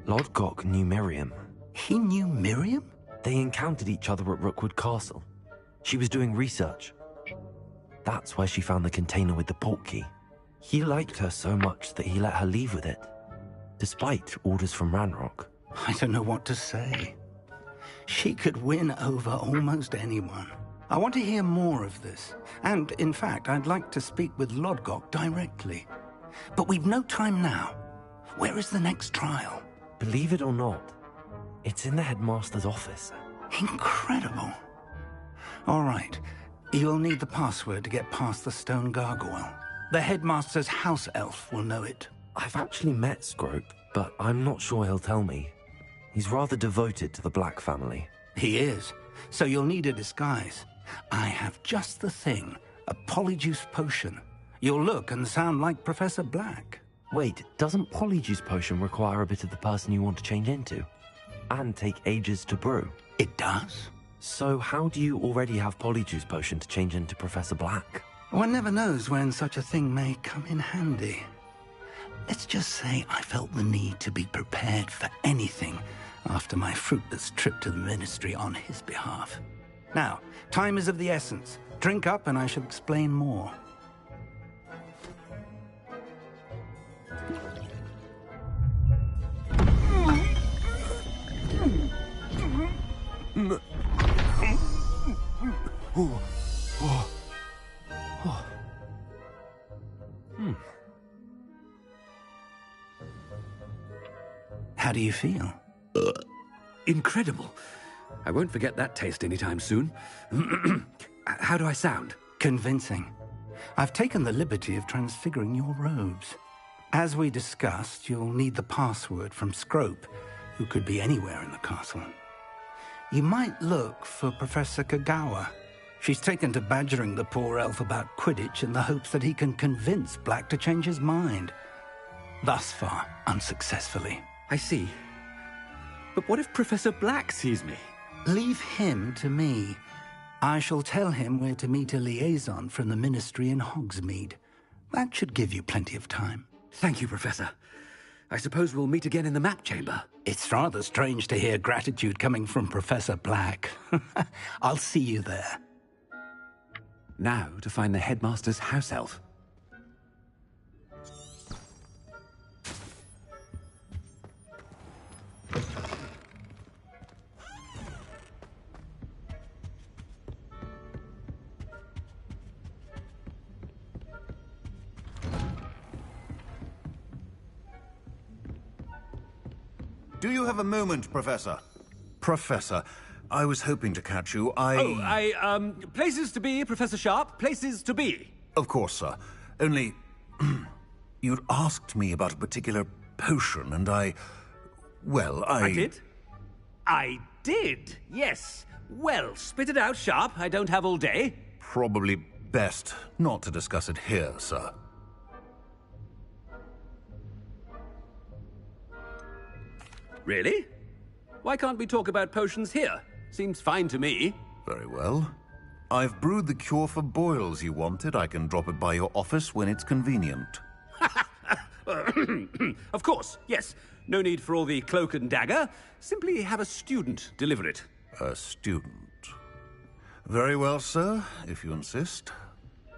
Lodgok knew Miriam. He knew Miriam? They encountered each other at Rookwood Castle. She was doing research. That's where she found the container with the portkey. He liked her so much that he let her leave with it, despite orders from Ranrock. I don't know what to say. She could win over almost anyone. I want to hear more of this. And, in fact, I'd like to speak with Lodgok directly. But we've no time now. Where is the next trial? Believe it or not, it's in the headmaster's office. Incredible. All right. You'll need the password to get past the stone gargoyle. The headmaster's house elf will know it. I've actually met Scrope, but I'm not sure he'll tell me. He's rather devoted to the Black family. He is. So you'll need a disguise. I have just the thing. A polyjuice potion. You'll look and sound like Professor Black. Wait, doesn't Polyjuice Potion require a bit of the person you want to change into? And take ages to brew? It does. So how do you already have Polyjuice Potion to change into Professor Black? One never knows when such a thing may come in handy. Let's just say I felt the need to be prepared for anything after my fruitless trip to the Ministry on his behalf. Now, time is of the essence. Drink up and I shall explain more. How do you feel? Incredible. I won't forget that taste anytime soon. How do I sound? Convincing. I've taken the liberty of transfiguring your robes. As we discussed, you'll need the password from Scrope, who could be anywhere in the castle. You might look for Professor Kagawa. She's taken to badgering the poor elf about Quidditch in the hopes that he can convince Black to change his mind. Thus far, unsuccessfully. I see. But what if Professor Black sees me? Leave him to me. I shall tell him where to meet a liaison from the Ministry in Hogsmeade. That should give you plenty of time. Thank you, Professor. I suppose we'll meet again in the map chamber. It's rather strange to hear gratitude coming from Professor Black. I'll see you there. Now to find the headmaster's house elf. Do you have a moment, Professor? Professor, I was hoping to catch you. Places to be, Professor Sharp. Places to be. Of course, sir. Only... you'd asked me about a particular potion, and well, I did? I did, yes. Well, spit it out, Sharp. I don't have all day. Probably best not to discuss it here, sir. Really? Why can't we talk about potions here? Seems fine to me. Very well. I've brewed the cure for boils you wanted. I can drop it by your office when it's convenient. Of course, yes. No need for all the cloak and dagger. Simply have a student deliver it. A student. Very well, sir, if you insist.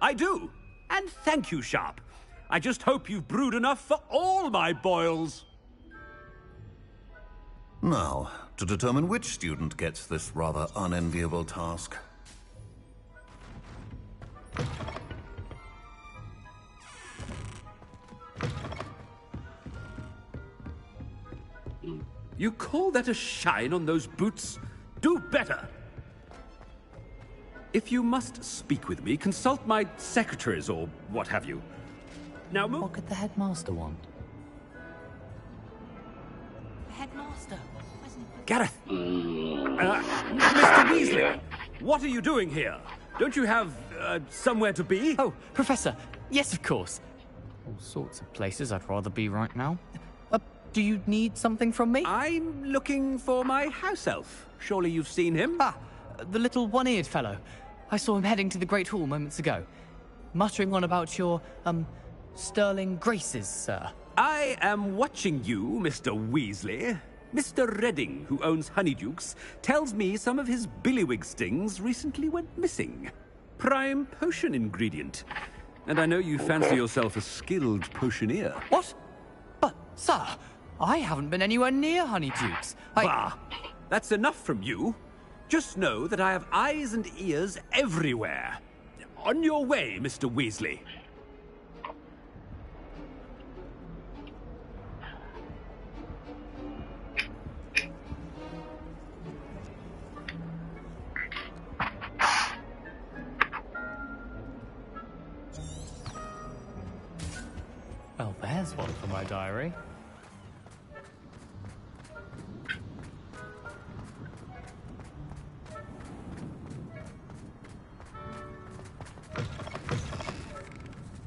I do. And thank you, Sharp. I just hope you've brewed enough for all my boils. Now, to determine which student gets this rather unenviable task. You call that a shine on those boots? Do better! If you must speak with me, consult my secretaries or what have you. Now move... What could the headmaster want? Headmaster. Gareth! Mr. Weasley! What are you doing here? Don't you have, somewhere to be? Oh, Professor. Yes, of course. All sorts of places I'd rather be right now. Do you need something from me? I'm looking for my house elf. Surely you've seen him? Ah, the little one-eared fellow. I saw him heading to the Great Hall moments ago. Muttering on about your, sterling graces, sir. I am watching you, Mr. Weasley. Mr. Redding, who owns Honeydukes, tells me some of his billywig stings recently went missing. Prime potion ingredient. And I know you fancy yourself a skilled potioneer. What? But, sir, I haven't been anywhere near Honeydukes. Bah! That's enough from you. Just know that I have eyes and ears everywhere. On your way, Mr. Weasley. Well, there's one for my diary.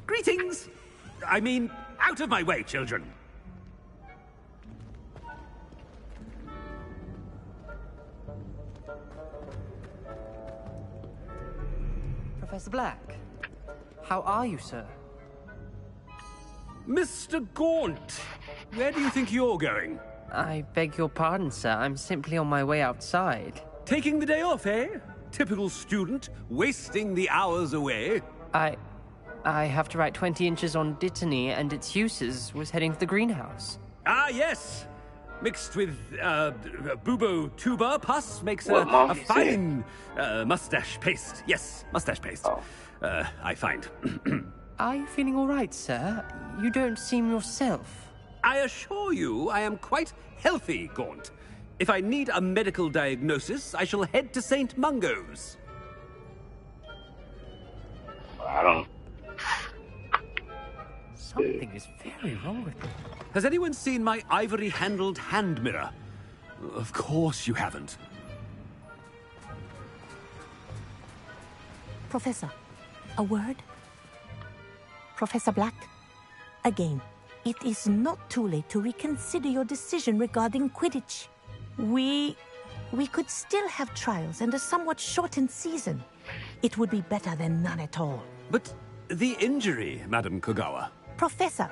Greetings! I mean, out of my way, children! Professor Black, how are you, sir? Mr. Gaunt, where do you think you're going? I beg your pardon, sir. I'm simply on my way outside. Taking the day off, eh? Typical student, wasting the hours away. I have to write 20 inches on Dittany and its uses. Was heading to the greenhouse. Ah, yes! Mixed with, bubo tuba pus makes a fine, mustache paste. Yes, mustache paste. I find. Are you feeling all right, sir? You don't seem yourself. I assure you I am quite healthy, Gaunt. If I need a medical diagnosis, I shall head to St. Mungo's. I don't... Something is very wrong with me. Has anyone seen my ivory-handled hand mirror? Of course you haven't. Professor, a word? Professor Black, again, it is not too late to reconsider your decision regarding Quidditch. We could still have trials and a somewhat shortened season. It would be better than none at all. But the injury, Madam Kogawa. Professor,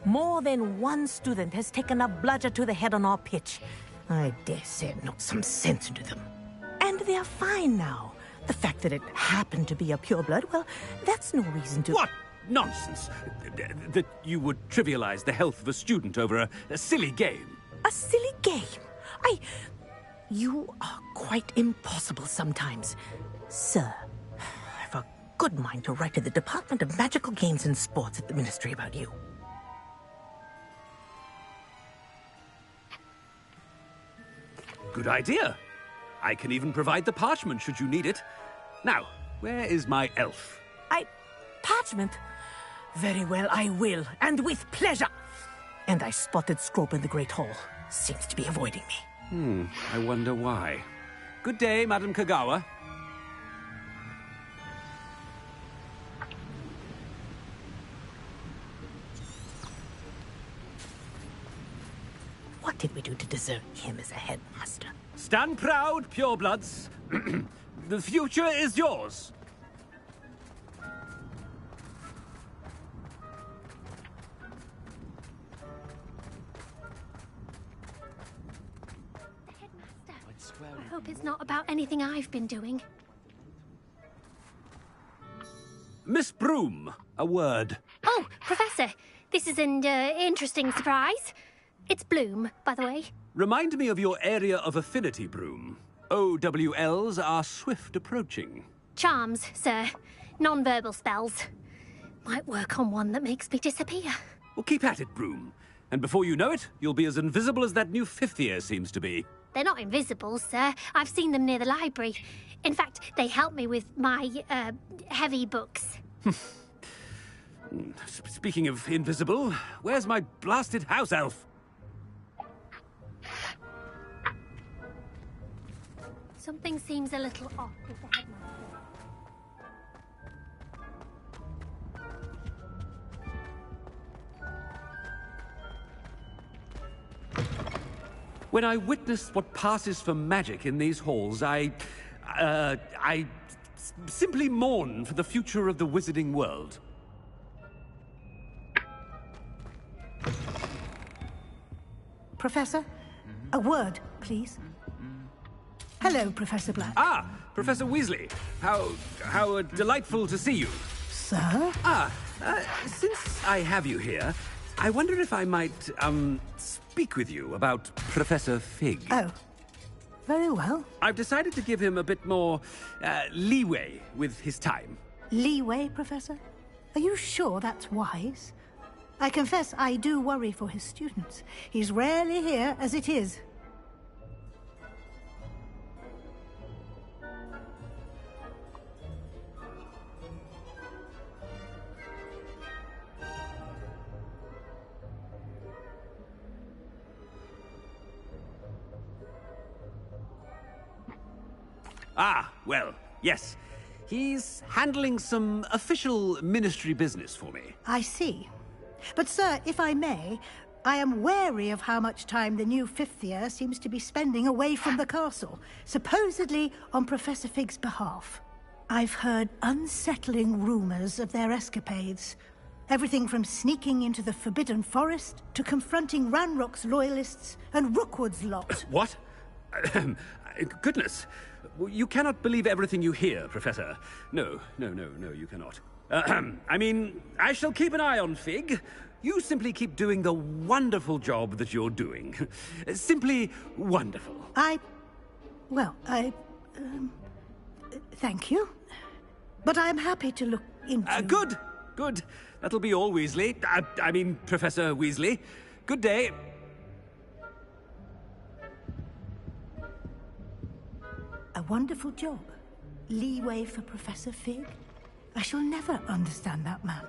more than one student has taken a bludger to the head on our pitch. I dare say it knocked some sense into them. And they are fine now. The fact that it happened to be a pureblood, well, that's no reason to... What nonsense! That you would trivialize the health of a student over a silly game. A silly game? You are quite impossible sometimes. Sir, I've a good mind to write to the Department of Magical Games and Sports at the Ministry about you. Good idea. I can even provide the parchment should you need it. Now, where is my elf? Parchment? Very well, I will, and with pleasure. And I spotted Scrope in the Great Hall. Seems to be avoiding me. I wonder why. Good day, Madam Kogawa. What did we do to deserve him as a headmaster? Stand proud, purebloods. The future is yours. I hope it's not about anything I've been doing. Miss Broom, a word. Oh, Professor, this is an interesting surprise. It's Bloom, by the way. Remind me of your area of affinity, Broom. OWLs are swift approaching. Charms, sir. Non-verbal spells. Might work on one that makes me disappear. Well, keep at it, Broom. And before you know it, you'll be as invisible as that new fifth year seems to be. They're not invisible, sir. I've seen them near the library. In fact, they help me with my, heavy books. Speaking of invisible, where's my blasted house elf? Something seems a little off with the headmaster. When I witnessed what passes for magic in these halls, I simply mourn for the future of the wizarding world. Professor, a word, please. Hello, Professor Black. Ah, Professor Weasley. How delightful to see you. Sir? Since I have you here, I wonder if I might, speak with you about Professor Fig. Oh, very well. I've decided to give him a bit more, leeway with his time. Leeway, Professor? Are you sure that's wise? I confess I do worry for his students. He's rarely here as it is. Ah, well, yes. He's handling some official ministry business for me. I see. But, sir, if I may, I am wary of how much time the new fifth year seems to be spending away from the castle, supposedly on Professor Fig's behalf. I've heard unsettling rumors of their escapades. Everything from sneaking into the Forbidden Forest to confronting Ranrock's loyalists and Rookwood's lot. What? Goodness. You cannot believe everything you hear, Professor. No, you cannot. I mean, I shall keep an eye on Fig. You simply keep doing the wonderful job that you're doing. Simply wonderful. Thank you. But I'm happy to look into... Good. That'll be all, Weasley. I mean, Professor Weasley. Good day. A wonderful job. Leeway for Professor Fig. I shall never understand that man.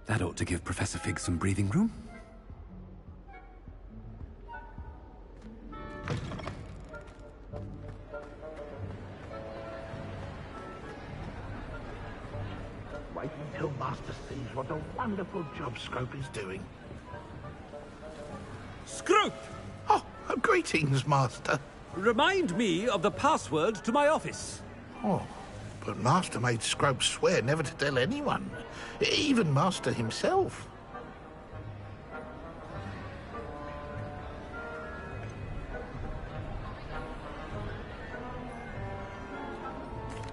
That ought to give Professor Fig some breathing room. Wait until Master sees what a wonderful job Scrope is doing. Scrope! Oh, greetings, Master. Remind me of the password to my office. Oh, but Master made Scrope swear never to tell anyone, even Master himself.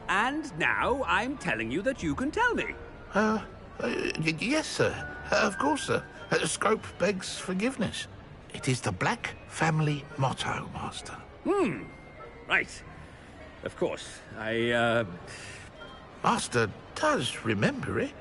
And now I'm telling you that you can tell me. Yes, sir. Of course, sir. Scrope begs forgiveness. It is the Black family motto, Master. Right. Of course. Master does remember it.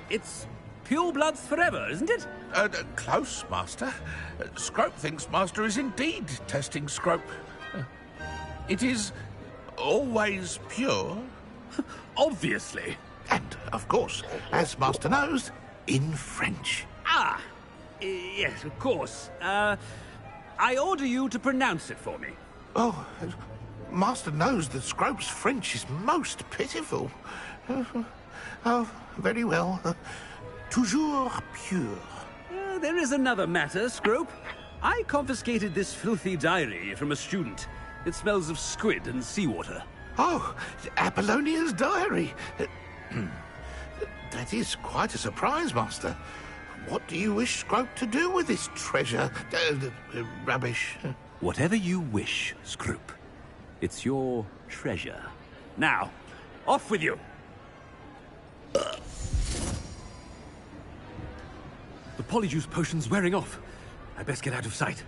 It's pure bloods forever, isn't it? Close, Master. Scrope thinks Master is indeed testing Scrope. It is always pure. Obviously. And, of course, as Master knows, in French. Yes, of course. I order you to pronounce it for me. Oh, Master knows that Scrope's French is most pitiful. Oh, very well. Toujours pure. There is another matter, Scrope. I confiscated this filthy diary from a student. It smells of squid and seawater. Oh, Apollonia's diary. That is quite a surprise, Master. What do you wish Scrope to do with this treasure? Rubbish. Whatever you wish, Scrope. It's your treasure. Now, off with you. The polyjuice potion's wearing off. I best get out of sight.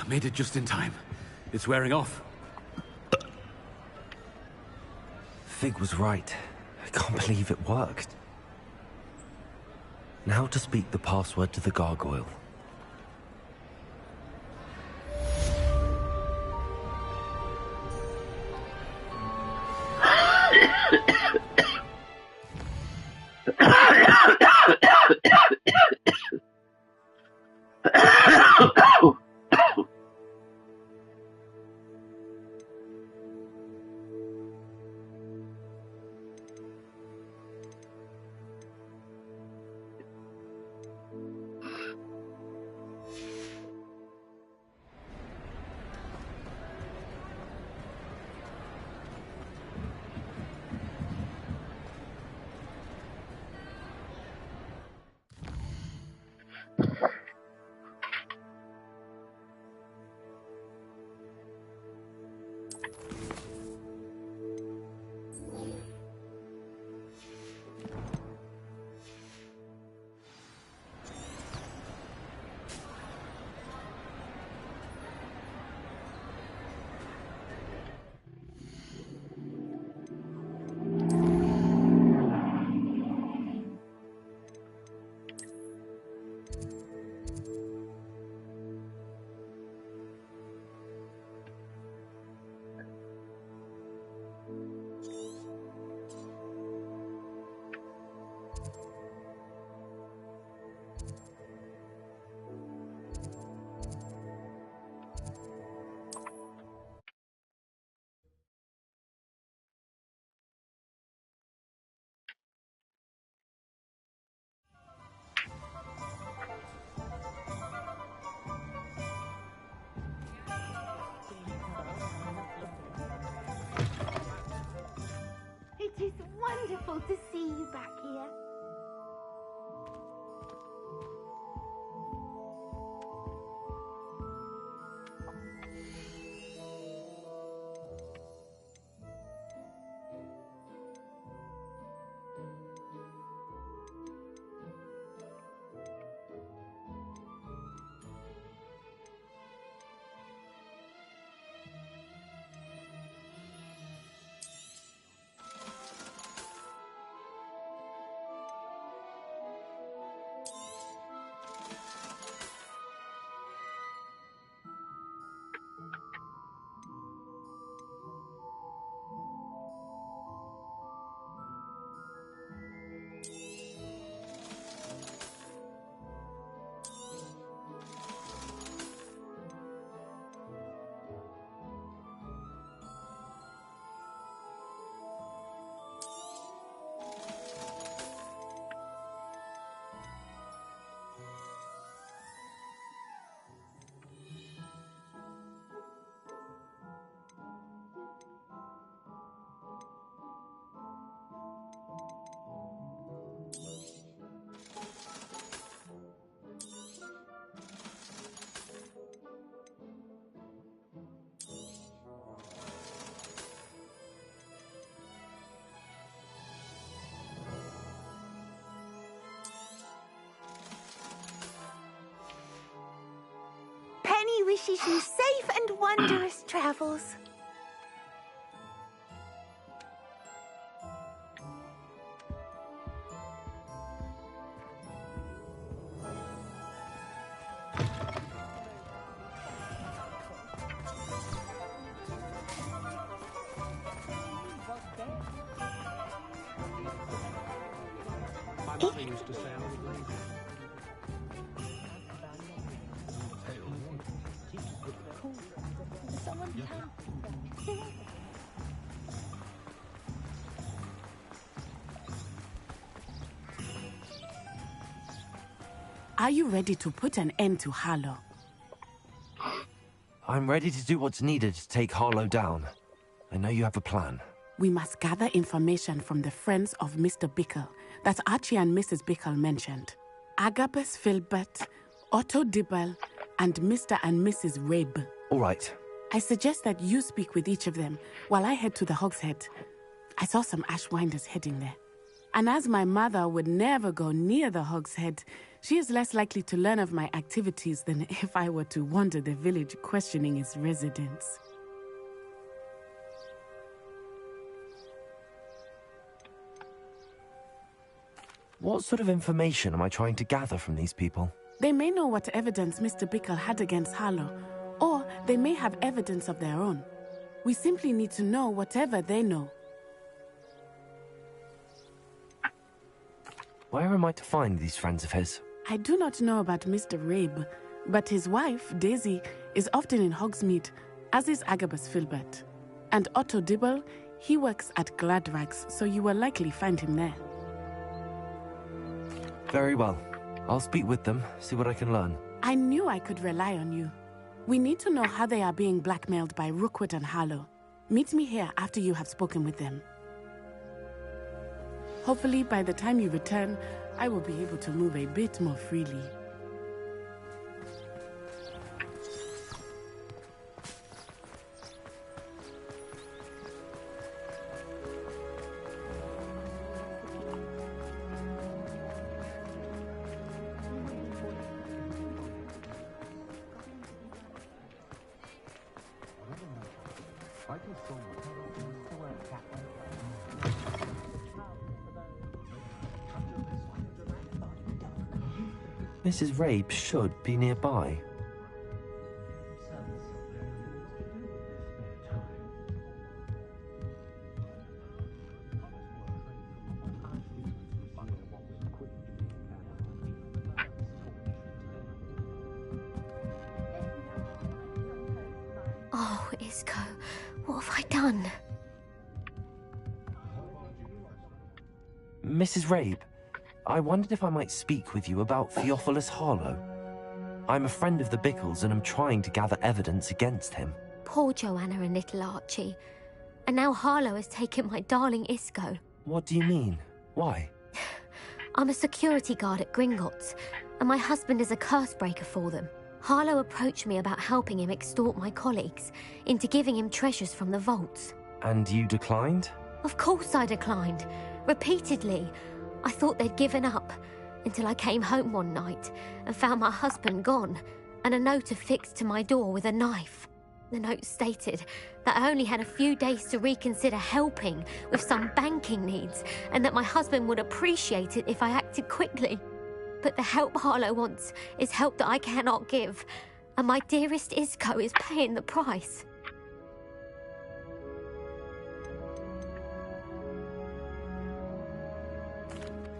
Made it just in time. It's wearing off. Fig was right. I can't believe it worked. Now to speak the password to the gargoyle. It is wonderful to see you back here. Penny wishes you safe and wondrous travels. My mother used to say I was lazy. Are you ready to put an end to Harlow? I'm ready to do what's needed to take Harlow down. I know you have a plan. We must gather information from the friends of Mr. Bickle that Archie and Mrs. Bickle mentioned. Agabus Filbert, Otto Dibble, and Mr. and Mrs. Rabe. All right. I suggest that you speak with each of them while I head to the Hogshead. I saw some Ashwinders heading there. And as my mother would never go near the Hogshead, she is less likely to learn of my activities than if I were to wander the village questioning its residents. What sort of information am I trying to gather from these people? They may know what evidence Mr. Bickle had against Harlow, or they may have evidence of their own. We simply need to know whatever they know. Where am I to find these friends of his? I do not know about Mr. Rabe, but his wife, Daisy, is often in Hogsmeade, as is Agabus Filbert. And Otto Dibble, he works at Gladrags, so you will likely find him there. Very well. I'll speak with them, see what I can learn. I knew I could rely on you. We need to know how they are being blackmailed by Rookwood and Harlow. Meet me here after you have spoken with them. Hopefully, by the time you return, I will be able to move a bit more freely. Mrs. Rabe should be nearby. Oh, Isco, what have I done? Mrs. Rabe, I wondered if I might speak with you about Theophilus Harlow. I'm a friend of the Bickles and I'm trying to gather evidence against him. Poor Joanna and little Archie. And now Harlow has taken my darling Isco. What do you mean? Why? I'm a security guard at Gringotts, and my husband is a curse breaker for them. Harlow approached me about helping him extort my colleagues into giving him treasures from the vaults. And you declined? Of course I declined. Repeatedly. I thought they'd given up, until I came home one night and found my husband gone, and a note affixed to my door with a knife. The note stated that I only had a few days to reconsider helping with some banking needs, and that my husband would appreciate it if I acted quickly. But the help Harlow wants is help that I cannot give, and my dearest Isco is paying the price.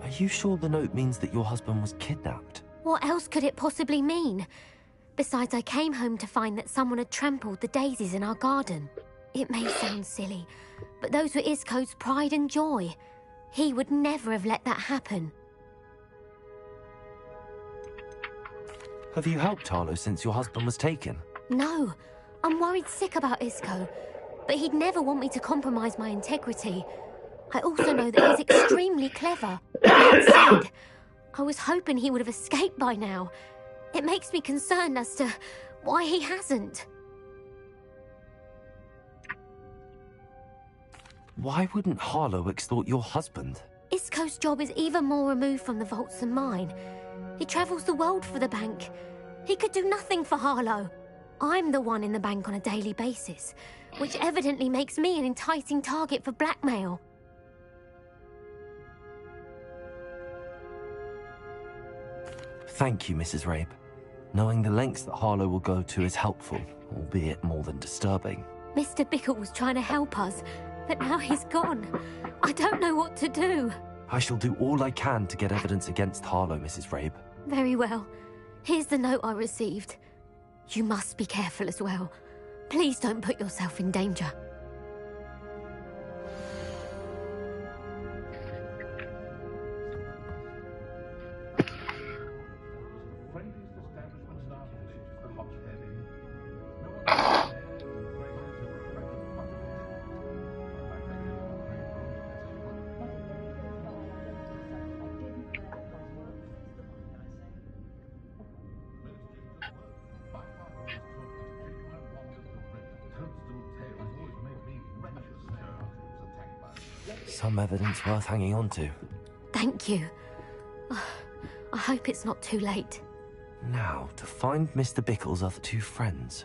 Are you sure the note means that your husband was kidnapped? What else could it possibly mean? Besides, I came home to find that someone had trampled the daisies in our garden. It may sound silly, but those were Isco's pride and joy. He would never have let that happen. Have you helped Harlow since your husband was taken? No, I'm worried sick about Isco, but he'd never want me to compromise my integrity. I also know that he's extremely clever. That said, I was hoping he would have escaped by now. It makes me concerned as to why he hasn't. Why wouldn't Harlow extort your husband? Isco's job is even more removed from the vaults than mine. He travels the world for the bank. He could do nothing for Harlow. I'm the one in the bank on a daily basis, which evidently makes me an enticing target for blackmail. Thank you, Mrs. Rabe. Knowing the lengths that Harlow will go to is helpful, albeit more than disturbing. Mr. Bickle was trying to help us, but now he's gone. I don't know what to do. I shall do all I can to get evidence against Harlow, Mrs. Rabe. Very well. Here's the note I received. You must be careful as well. Please don't put yourself in danger. Some evidence worth hanging on to. Thank you. I hope it's not too late. Now, to find Mr. Bickle's other two friends.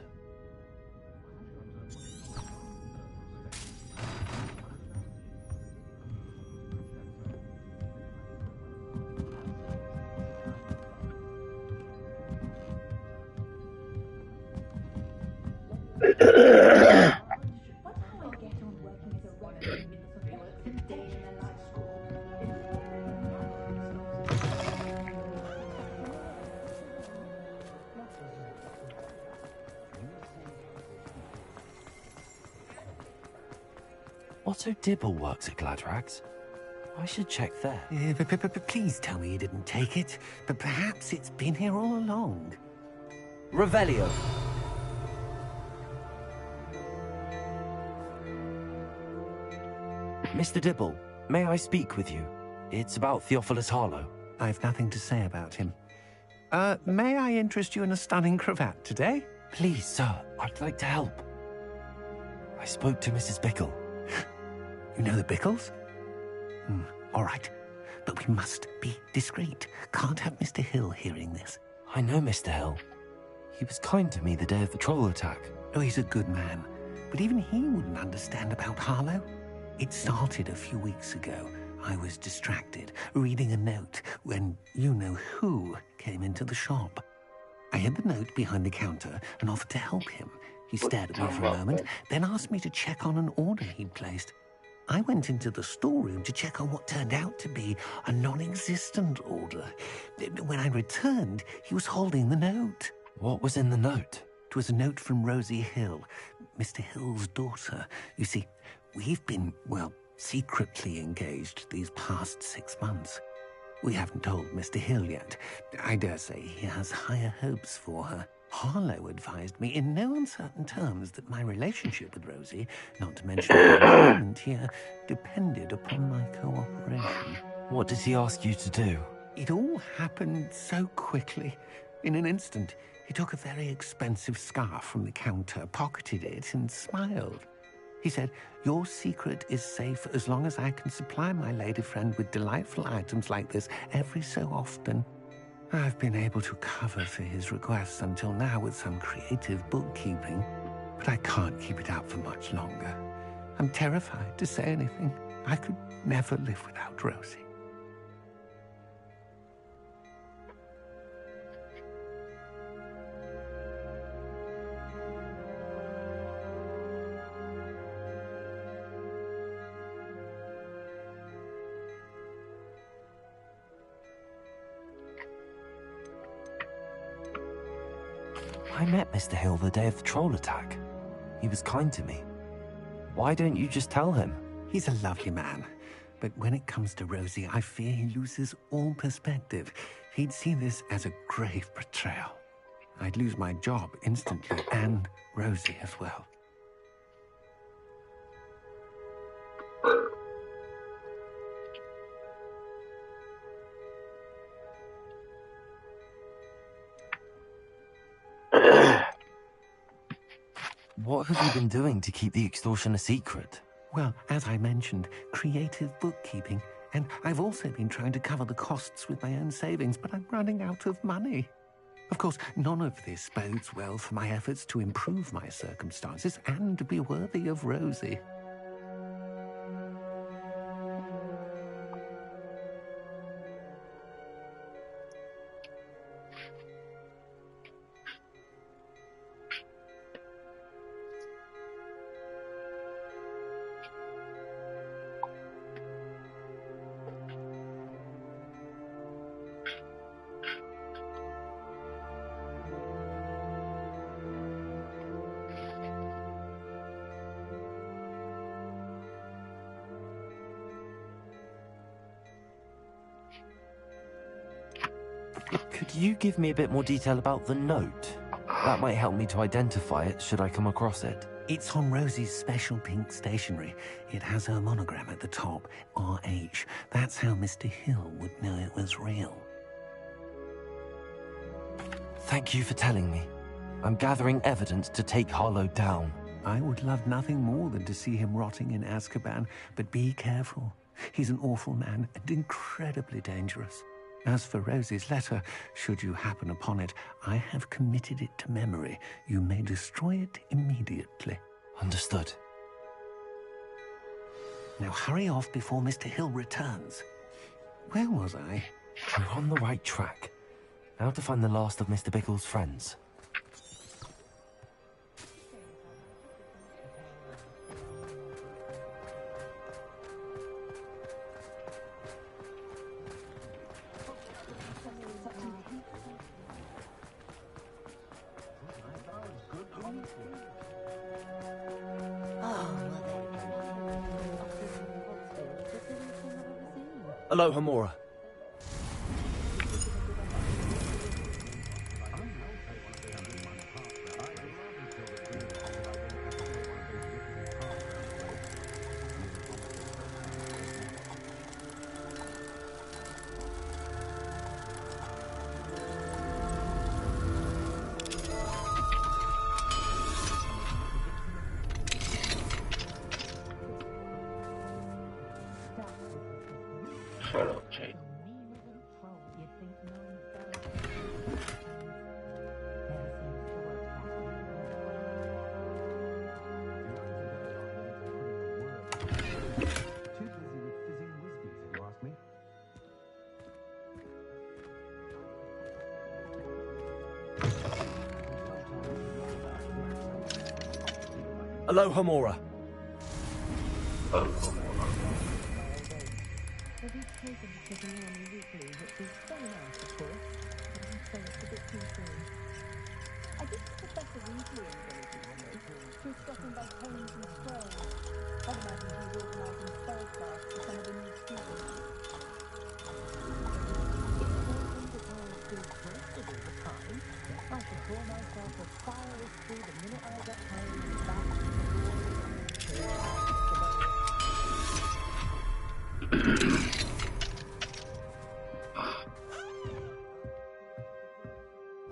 Otto Dibble works at Gladrags. I should check there. Please tell me you didn't take it. But perhaps it's been here all along. Revelio. Mr. Dibble, may I speak with you? It's about Theophilus Harlow. I've nothing to say about him. May I interest you in a stunning cravat today? Please, sir, I'd like to help. I spoke to Mrs. Bickle. You know the Bickles? All right. But we must be discreet. Can't have Mr. Hill hearing this. I know Mr. Hill. He was kind to me the day of the troll attack. Oh, he's a good man. But even he wouldn't understand about Harlow. It started a few weeks ago. I was distracted, reading a note, when you-know-who came into the shop. I hid the note behind the counter and offered to help him. He stared at me for a moment, then asked me to check on an order he'd placed. I went into the storeroom to check on what turned out to be a non-existent order. When I returned, he was holding the note. What was in the note? It was a note from Rosie Hill, Mr. Hill's daughter. You see, we've been, well, secretly engaged these past 6 months. We haven't told Mr. Hill yet. I dare say he has higher hopes for her. Harlow advised me in no uncertain terms that my relationship with Rosie, not to mention the agreement here, depended upon my cooperation. What did he ask you to do? It all happened so quickly. In an instant, he took a very expensive scarf from the counter, pocketed it, and smiled. He said, "Your secret is safe as long as I can supply my lady friend with delightful items like this every so often." I've been able to cover for his requests until now with some creative bookkeeping, but I can't keep it up for much longer. I'm terrified to say anything. I could never live without Rosie. I met Mr. Hill the day of the troll attack. He was kind to me. Why don't you just tell him? He's a lovely man, but when it comes to Rosie, I fear he loses all perspective. He'd see this as a grave betrayal. I'd lose my job instantly, and Rosie as well. What have you been doing to keep the extortion a secret? Well, as I mentioned, creative bookkeeping. And I've also been trying to cover the costs with my own savings, but I'm running out of money. Of course, none of this bodes well for my efforts to improve my circumstances and to be worthy of Rosie. Could you give me a bit more detail about the note? That might help me to identify it should I come across it. It's on Rosie's special pink stationery. It has her monogram at the top, RH. That's how Mr. Hill would know it was real. Thank you for telling me. I'm gathering evidence to take Harlow down. I would love nothing more than to see him rotting in Azkaban, but be careful. He's an awful man and incredibly dangerous. As for Rosie's letter, should you happen upon it, I have committed it to memory. You may destroy it immediately. Understood. Now hurry off before Mr. Hill returns. Where was I? We're on the right track. Now to find the last of Mr. Biggle's friends. Hello, Hamora. Hello, Hamora.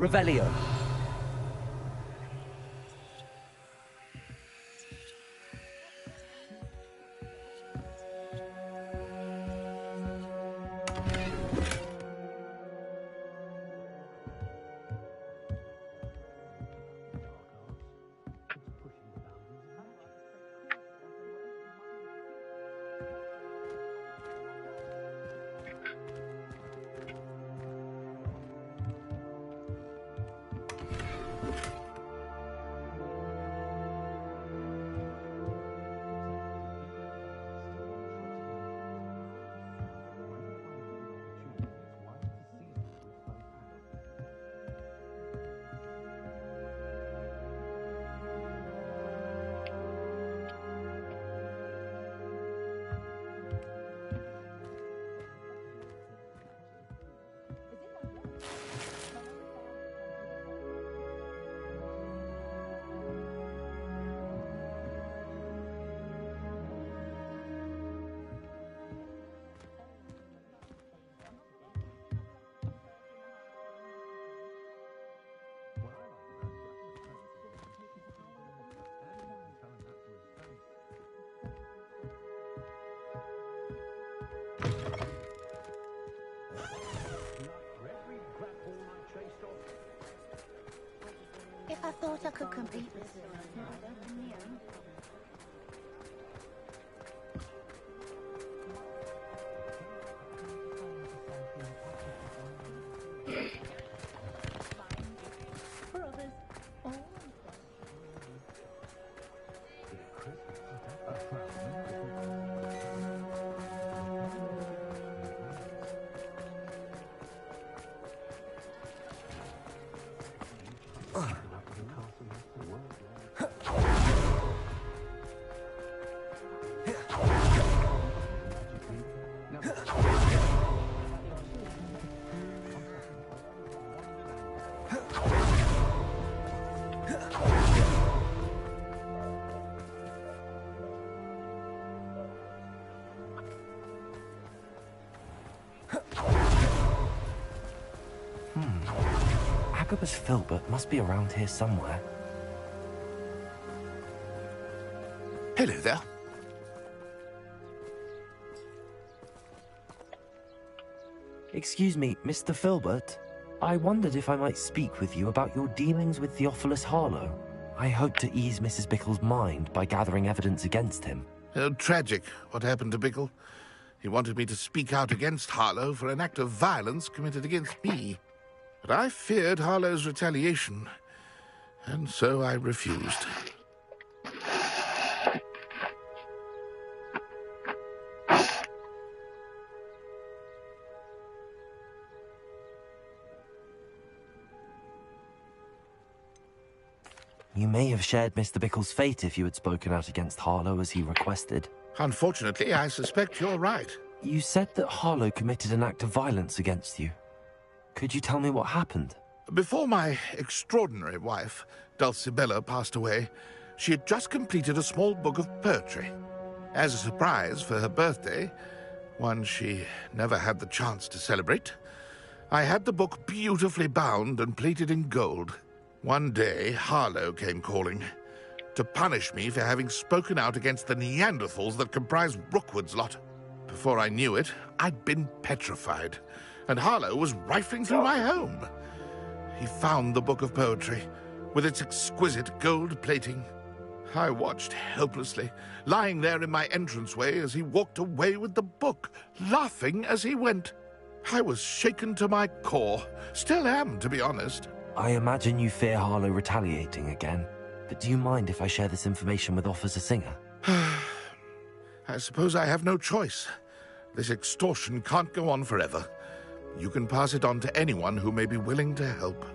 Revelio. If I thought I could compete with it. Agabus Filbert must be around here somewhere. Hello there. Excuse me, Mr. Filbert. I wondered if I might speak with you about your dealings with Theophilus Harlow. I hope to ease Mrs. Bickle's mind by gathering evidence against him. Tragic, what happened to Bickle. He wanted me to speak out against Harlow for an act of violence committed against me. But I feared Harlow's retaliation, and so I refused. You may have shared Mr. Bickle's fate if you had spoken out against Harlow as he requested. Unfortunately, I suspect you're right. You said that Harlow committed an act of violence against you. Could you tell me what happened? Before my extraordinary wife, Dulcibella, passed away, she had just completed a small book of poetry. As a surprise for her birthday, one she never had the chance to celebrate, I had the book beautifully bound and plated in gold. One day, Harlow came calling to punish me for having spoken out against the Neanderthals that comprise Rookwood's lot. Before I knew it, I'd been petrified, and Harlow was rifling through my home. He found the book of poetry, with its exquisite gold plating. I watched helplessly, lying there in my entranceway as he walked away with the book, laughing as he went. I was shaken to my core. Still am, to be honest. I imagine you fear Harlow retaliating again, but do you mind if I share this information with Officer Singer? I suppose I have no choice. This extortion can't go on forever. You can pass it on to anyone who may be willing to help.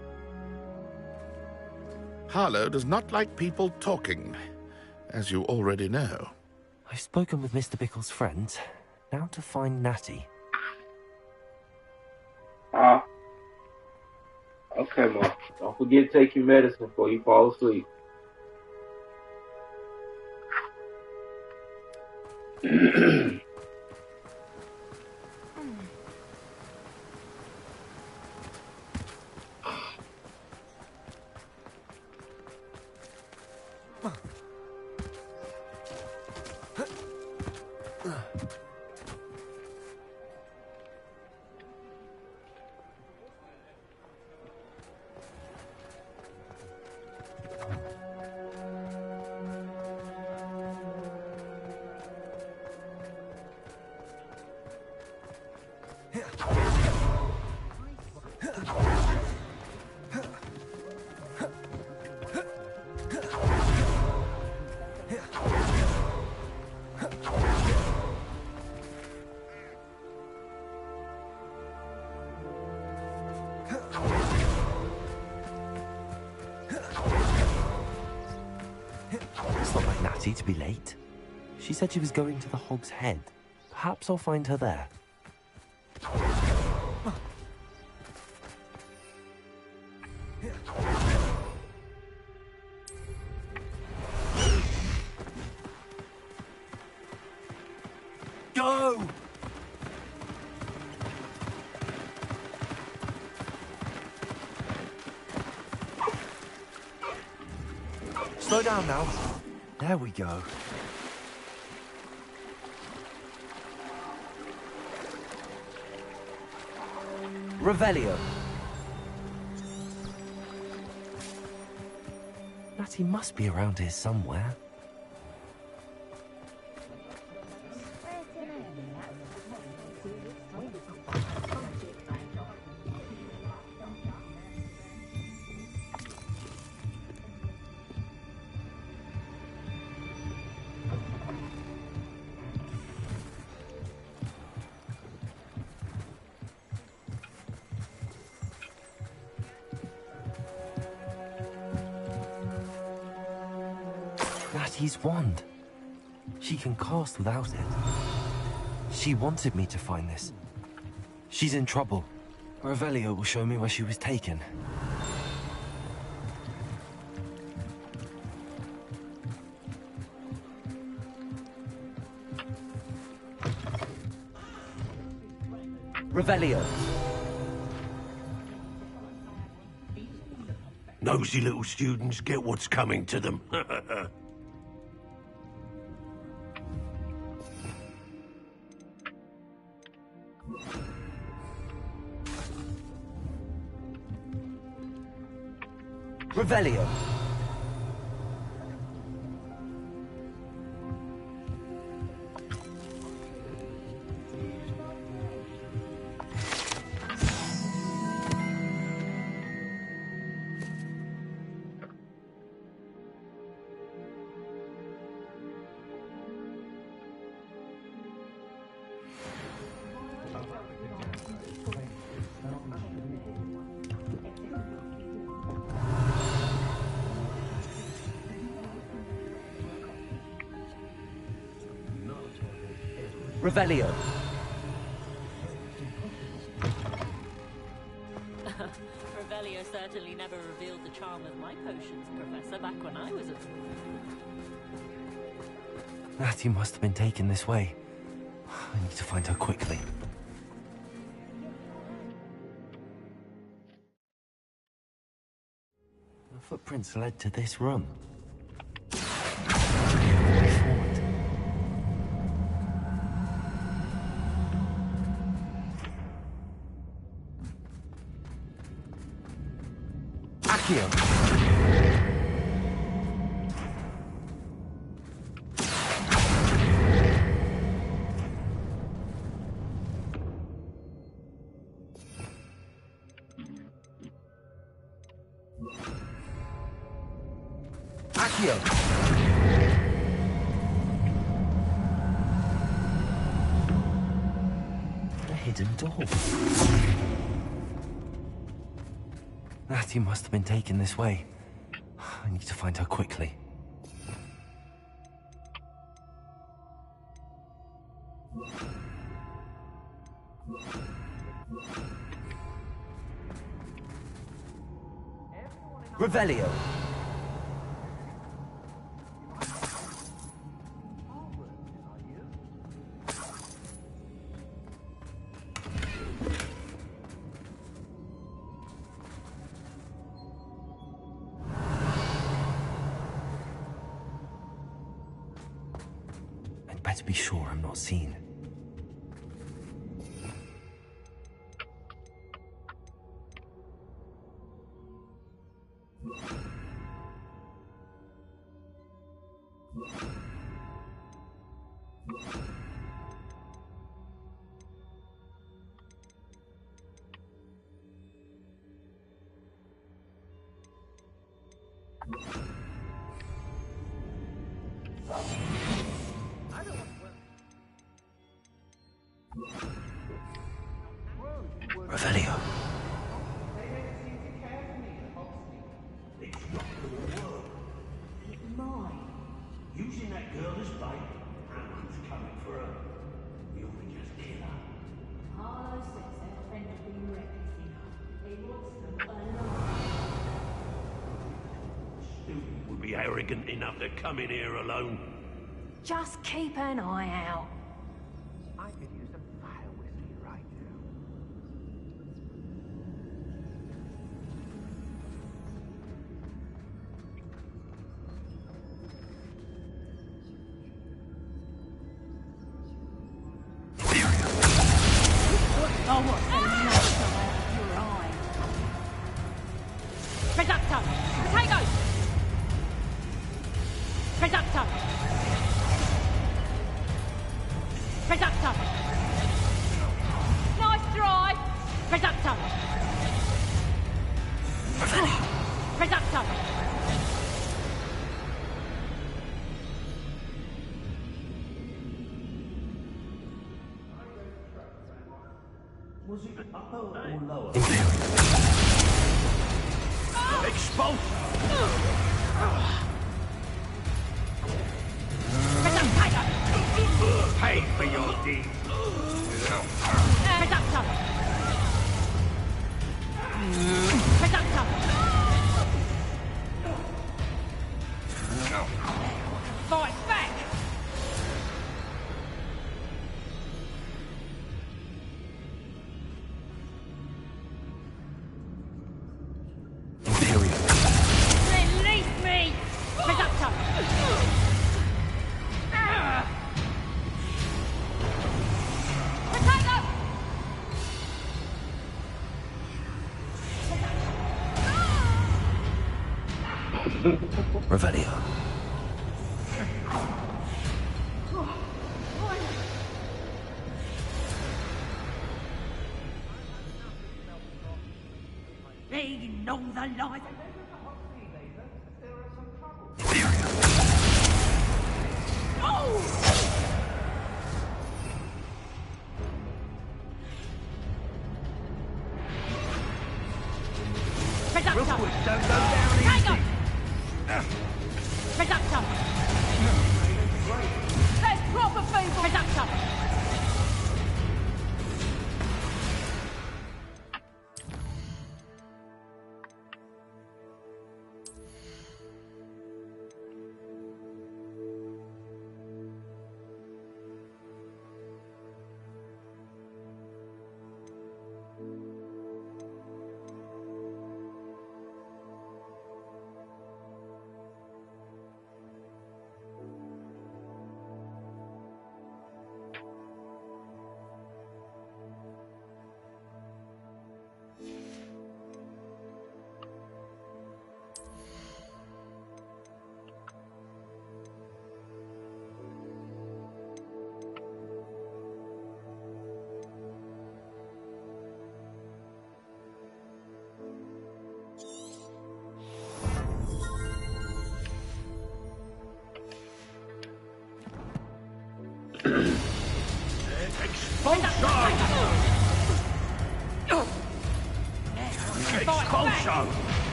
Harlow does not like people talking, as you already know. I've spoken with Mr. Bickle's friends. Now to find Natty. Okay, Mom. Don't forget to take your medicine before you fall asleep. It's not like Natty to be late. She said she was going to the Hog's Head. Perhaps I'll find her there. Go! Slow down now. There we go. Revelio. Natty must be around here somewhere. Natty's wand. She can cast without it. She wanted me to find this. She's in trouble. Revelio will show me where she was taken. Revelio. Nosy little students get what's coming to them. Revelio. Revelio. Revelio certainly never revealed the charm of my potions, Professor, back when I was at school. Natty must have been taken this way. I need to find her quickly. The footprints led to this room. Accio. A hidden door. Natty must have been taken this way. I need to find her quickly. Revelio. I'd better be sure I'm not seen. Revelio. Using that girl as bait. Who's coming for her? We ought to just kill her. Harlow says their friend has been wrecked, He wants them alive. Student would be arrogant enough to come in here alone. Just keep an eye out. I could use some fire whiskey right now. Oh, what a nut out your eye. Reducto! Potatoes! Reducto! Reducto! Nice drive! Reducto! Reducto! Was it upper or lower? Expulsion! Pay for your deeds. Reducto! Reducto! Fight back! Release me! Revelio. They know the life.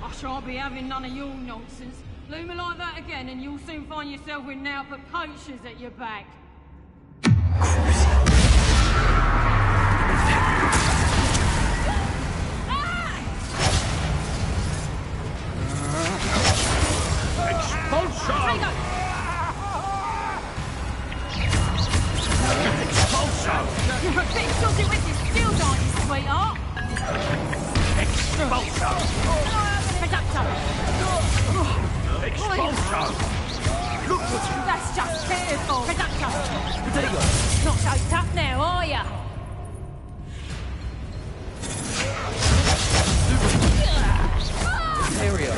I shan't be having none of your nonsense. Leave me like that again and you'll soon find yourself with now for poachers at your back. You're a bit dodgy with your skills, aren't you, sweetheart? Expulso! Look, that's just pitiful. Not so tough now, are ya? Area.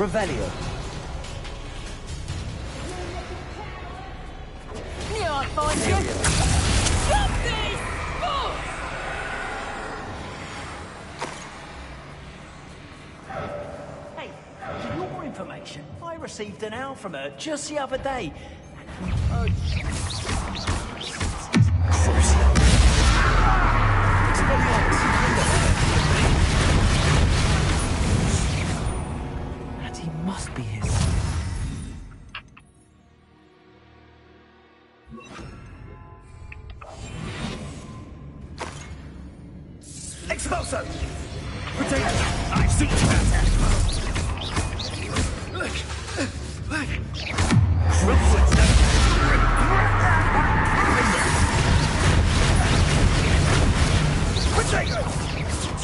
Revelio. Knew I'd find you. Stop this! Hey, for your information, I received an owl from her just the other day. And he must be his. Expulso! Potato! I see you, Master! Rookwood's done. Potato!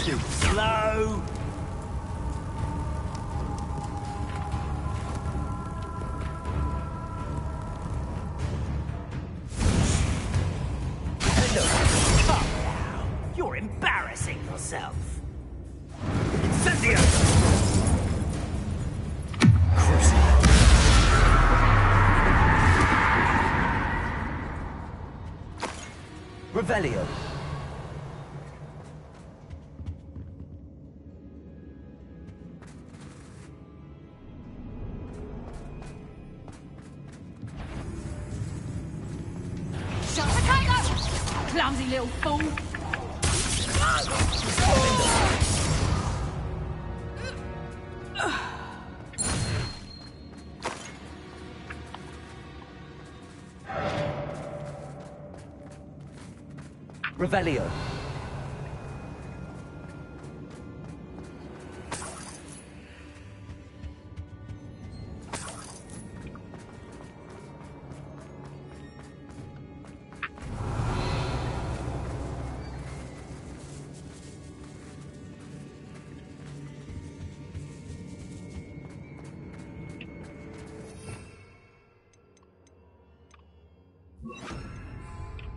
Too slow! You're embarrassing yourself. Incendio! Revelio. Shut the cake up! Clumsy little fool! Revelio.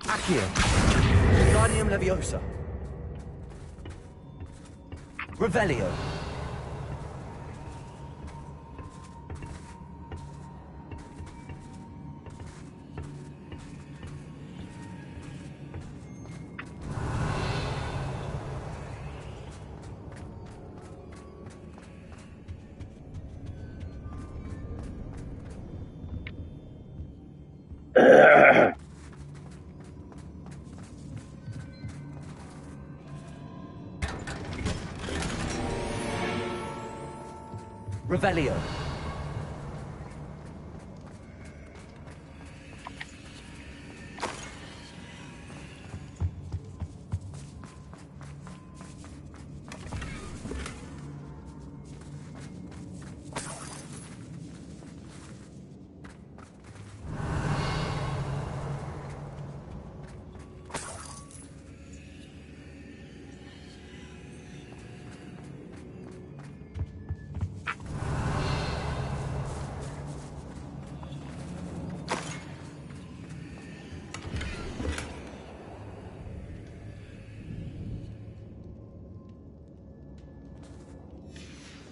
Accio. Guardium Leviosa. Revelio. Revelio.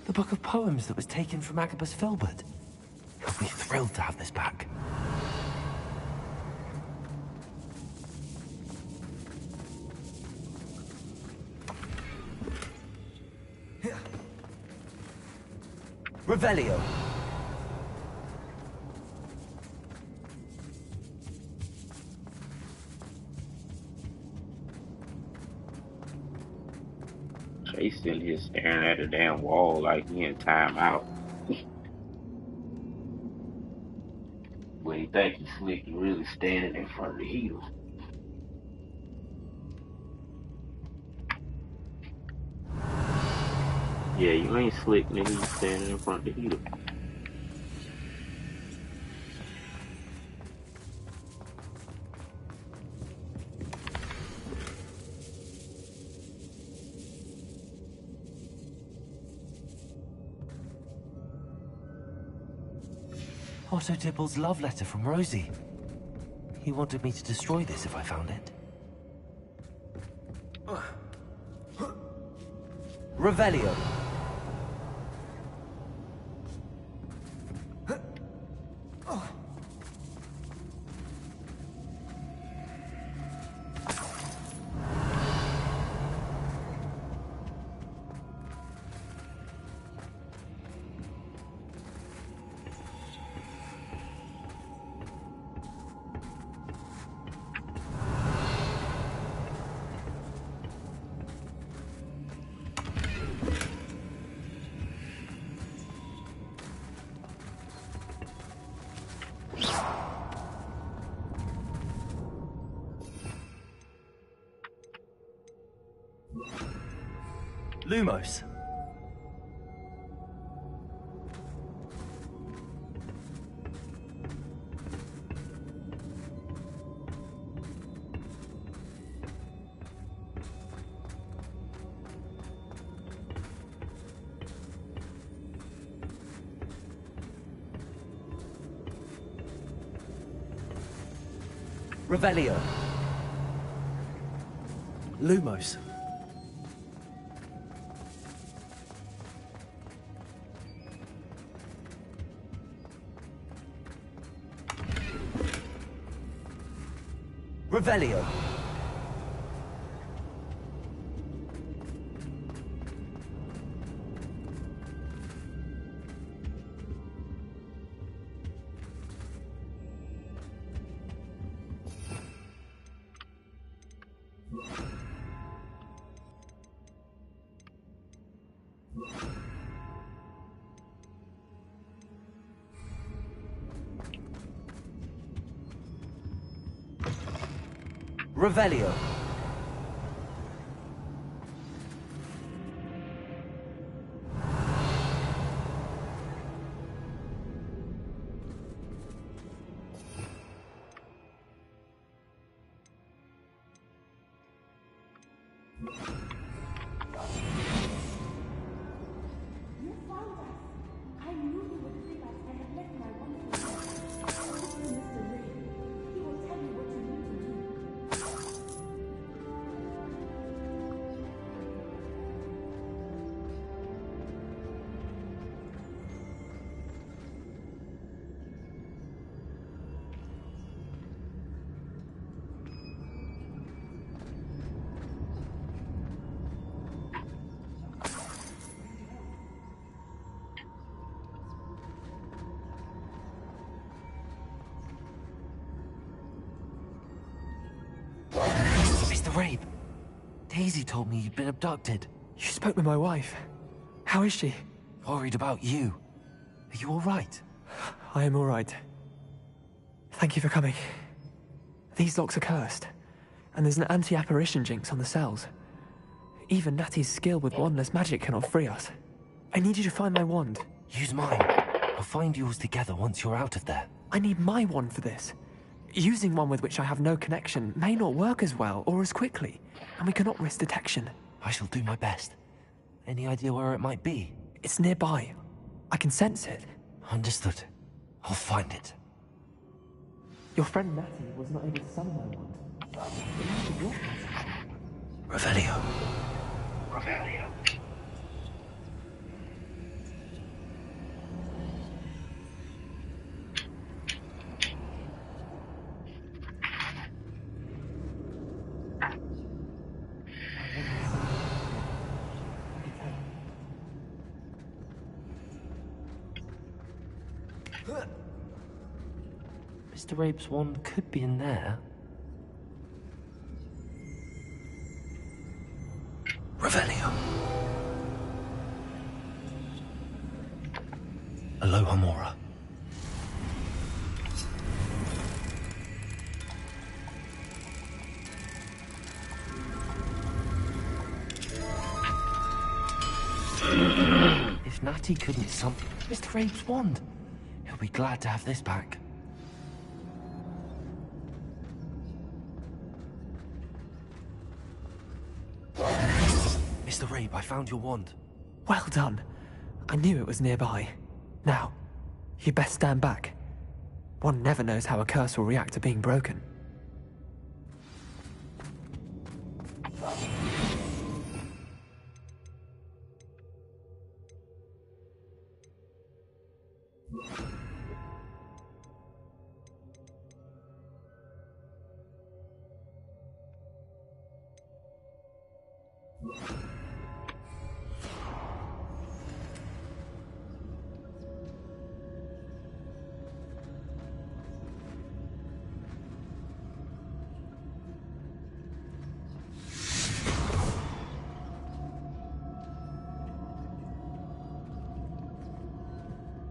The book of poems that was taken from Agabus Filbert. He'll be thrilled to have this back. Revelio. He's still here staring at the damn wall like he in timeout. When he think he's slick, he really standing in front of the heater. Yeah, you ain't slick, nigga. You standing in front of the heater. Otto Dibble's love letter from Rosie. He wanted me to destroy this if I found it. Revelio. Lumos. Revelio. Lumos. Revelio. Revelio. You found us. I knew you would free us. I have left my wonderful Go to Mr. Redding. He will tell you what you need to do. Mr. Rabe, Daisy told me you'd been abducted. You spoke with my wife. How is she? Worried about you. Are you all right? I am all right. Thank you for coming. These locks are cursed, and there's an anti-apparition jinx on the cells. Even Natty's skill with wandless magic cannot free us. I need you to find my wand. Use mine. I'll find yours together once you're out of there. I need my wand for this. Using one with which I have no connection may not work as well or as quickly, and we cannot risk detection. I shall do my best. Any idea where it might be? It's nearby. I can sense it. Understood. I'll find it. Your friend Natty was not able to summon my wand. Revelio. Revelio. Mr. Rabe's wand could be in there. Revelio. Aloha Mora. If Natty couldn't summon Mr. Rabe's wand, he'll be glad to have this back. Mr. Rabe, I found your wand. Well done. I knew it was nearby. Now, you best stand back. One never knows how a curse will react to being broken.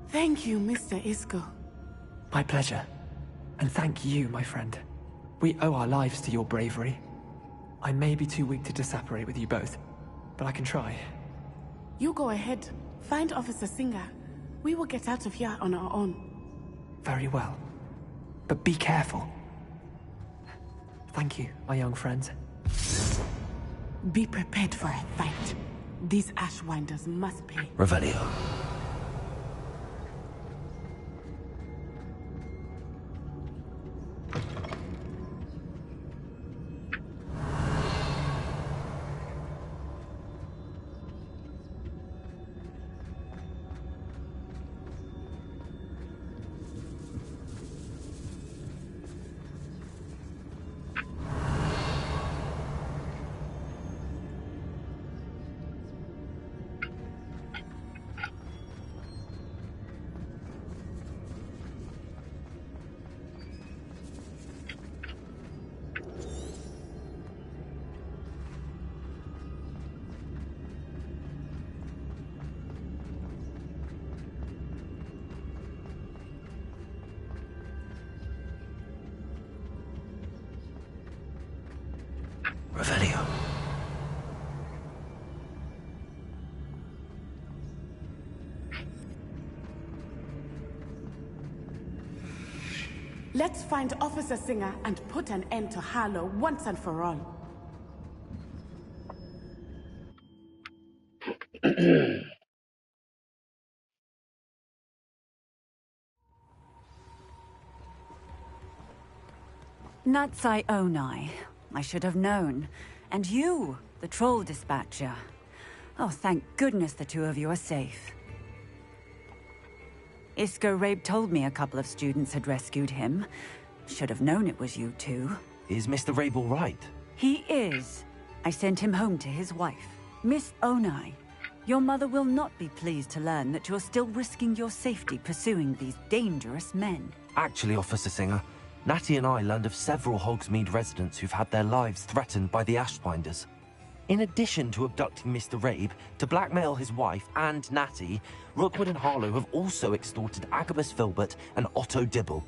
Thank you, Mr. Isco. My pleasure. And thank you, my friend. We owe our lives to your bravery. I may be too weak to disapparate with you both, but I can try. You go ahead. Find Officer Singer. We will get out of here on our own. Very well. But be careful. Thank you, my young friends. Be prepared for a fight. These Ashwinders must pay. Revelio. Revelio. Let's find Officer Singer and put an end to Harlow once and for all. Natsai Onai. I should have known. And you, the troll dispatcher. Oh, thank goodness the two of you are safe. Isco Rabe told me a couple of students had rescued him. Should have known it was you two. Is Mr. Rabe all right? He is. I sent him home to his wife. Miss Onai, your mother will not be pleased to learn that you're still risking your safety pursuing these dangerous men. Actually, Officer Singer, Natty and I learned of several Hogsmeade residents who've had their lives threatened by the Ashbinders. In addition to abducting Mr. Rabe, to blackmail his wife and Natty, Rookwood and Harlow have also extorted Agabus Filbert and Otto Dibble.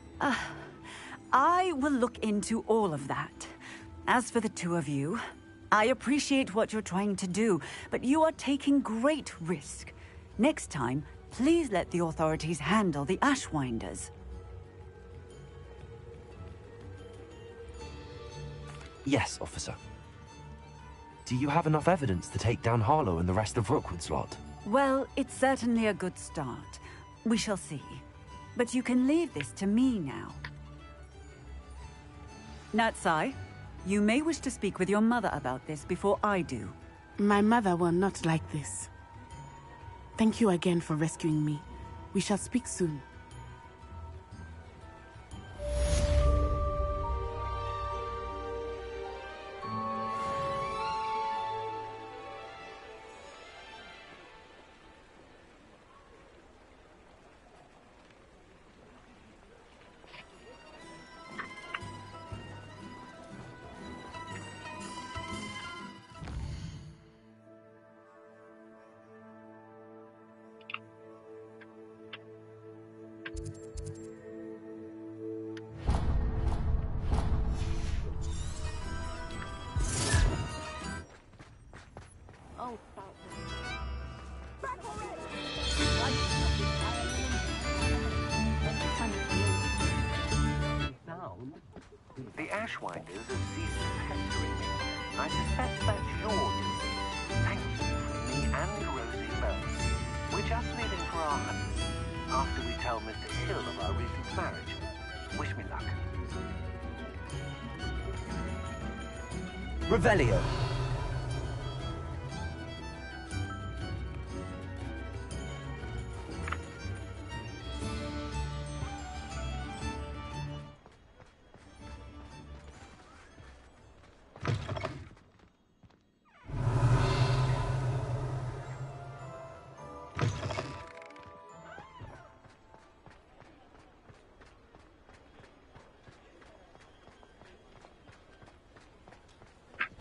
I will look into all of that. As for the two of you, I appreciate what you're trying to do, but you are taking great risk. Next time, please let the authorities handle the Ashwinders. Yes, officer. Do you have enough evidence to take down Harlow and the rest of Rookwood's lot? Well, it's certainly a good start. We shall see. But you can leave this to me now. Natsai, you may wish to speak with your mother about this before I do. My mother will not like this. Thank you again for rescuing me. We shall speak soon. The Ashwinders have ceased pestering me. I suspect that's your doing. Thank you from me and Rosie both. We're just leaving for our honeymoon after we tell Mr. Hill of our recent marriage. Wish me luck. Revelio.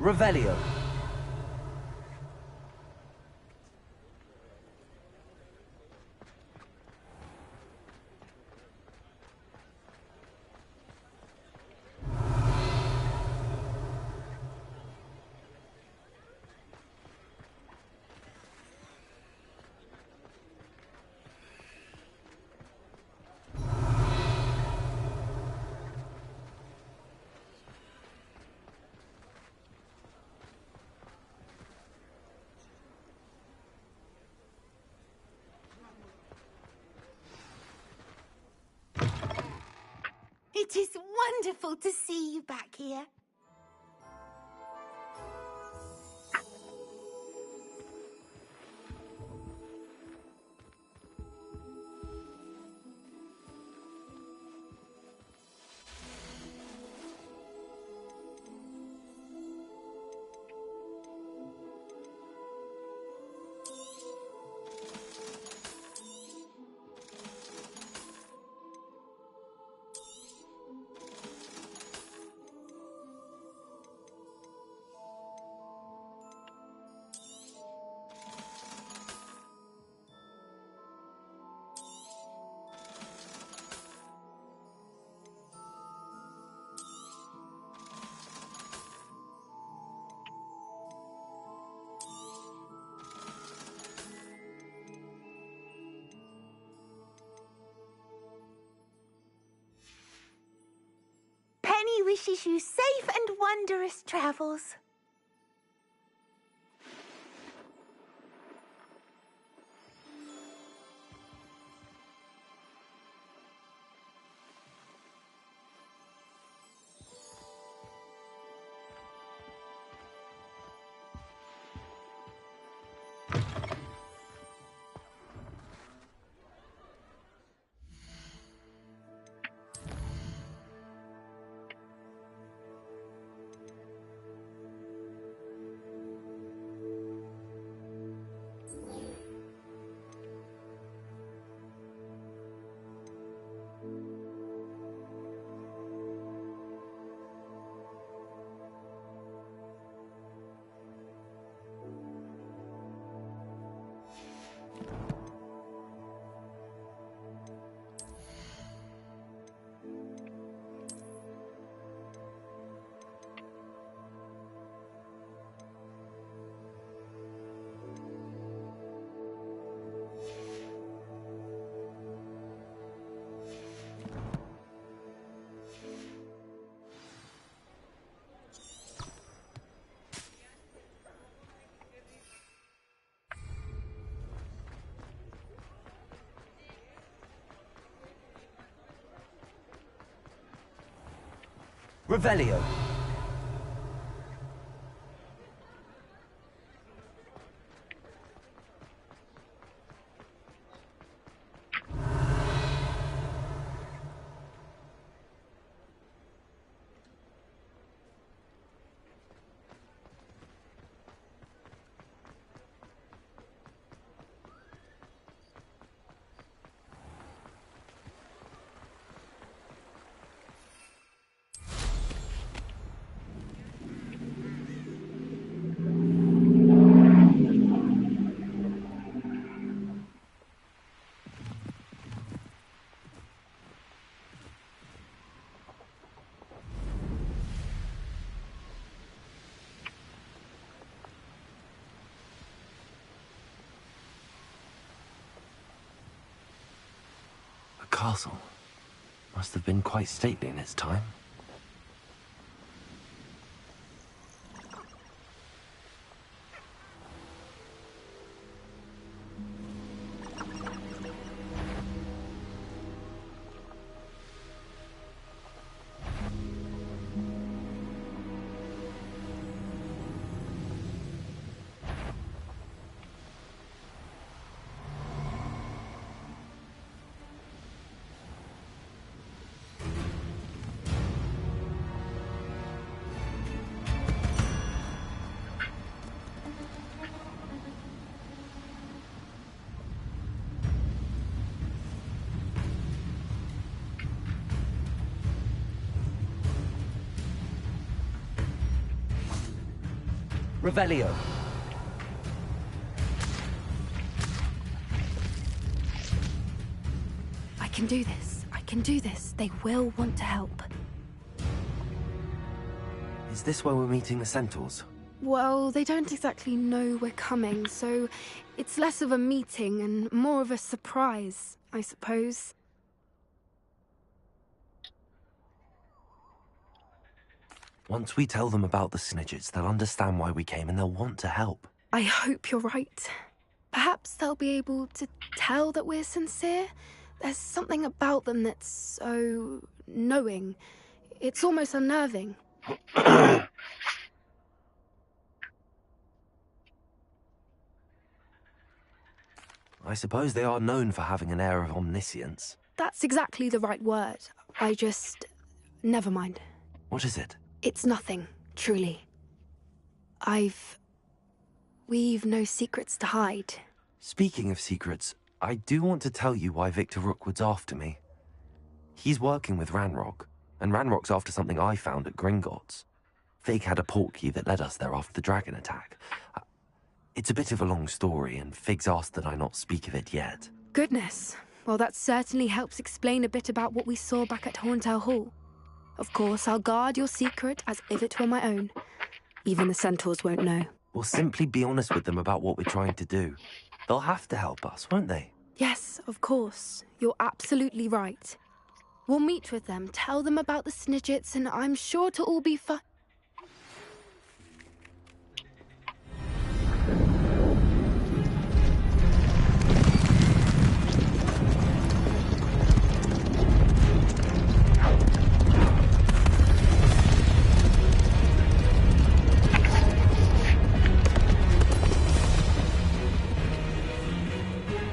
Revelio. It is wonderful to see you back here. Penny wishes you safe and wondrous travels. Revelio. Castle must have been quite stately in its time. Revelio. I can do this. I can do this. They will want to help. Is this where we're meeting the Centaurs? Well, they don't exactly know we're coming, so it's less of a meeting and more of a surprise, I suppose. Once we tell them about the Snidgets, they'll understand why we came and they'll want to help. I hope you're right. Perhaps they'll be able to tell that we're sincere. There's something about them that's so knowing. It's almost unnerving. I suppose they are known for having an air of omniscience. That's exactly the right word. Never mind. What is it? It's nothing, truly. We've no secrets to hide. Speaking of secrets, I do want to tell you why Victor Rookwood's after me. He's working with Ranrock, and Ranrock's after something I found at Gringotts. Fig had a portkey that led us there after the dragon attack. It's a bit of a long story, and Fig's asked that I not speak of it yet. Goodness. Well, that certainly helps explain a bit about what we saw back at Horntail Hall. Of course, I'll guard your secret as if it were my own. Even the Centaurs won't know. We'll simply be honest with them about what we're trying to do. They'll have to help us, won't they? Yes, of course. You're absolutely right. We'll meet with them, tell them about the Snidgets, and I'm sure to all be fine.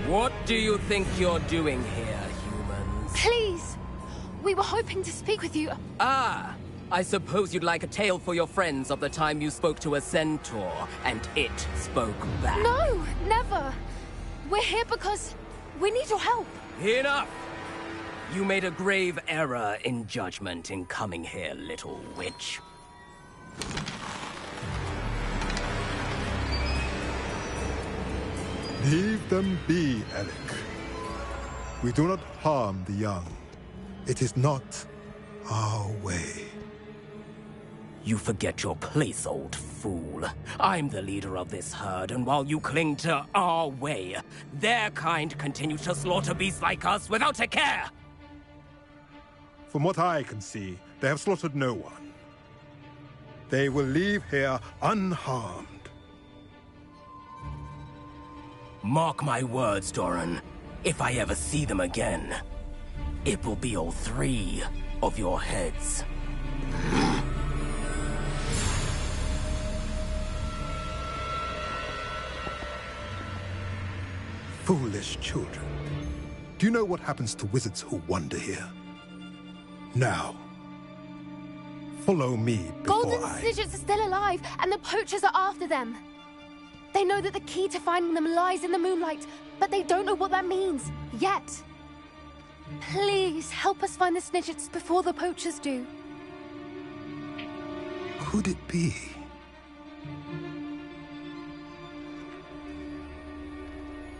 What do you think you're doing here, humans? Please! We were hoping to speak with you. Ah! I suppose you'd like a tale for your friends of the time you spoke to a centaur, and it spoke back. No, never! We're here because we need your help. Enough! You made a grave error in judgment in coming here, little witch. Leave them be, Alec. We do not harm the young. It is not our way. You forget your place, old fool. I'm the leader of this herd, and while you cling to our way, their kind continue to slaughter beasts like us without a care! From what I can see, they have slaughtered no one. They will leave here unharmed. Mark my words, Doran. If I ever see them again, it will be all 3 of your heads. Foolish children. Do you know what happens to wizards who wander here? Now, follow me before Golden Snidgets are still alive, and the poachers are after them. They know that the key to finding them lies in the moonlight, but they don't know what that means, yet. Please, help us find the Snidgets before the poachers do. Could it be?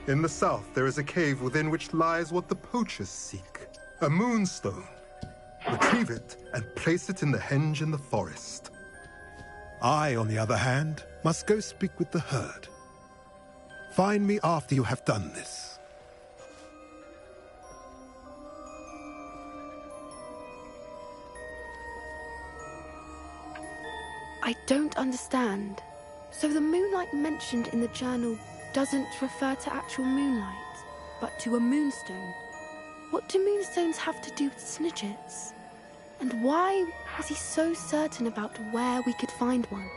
In the south, there is a cave within which lies what the poachers seek. A moonstone. Retrieve it and place it in the henge in the forest. I, on the other hand, must go speak with the herd. Find me after you have done this. I don't understand. So the moonlight mentioned in the journal doesn't refer to actual moonlight, but to a moonstone. What do moonstones have to do with Snidgets? And why was he so certain about where we could find one?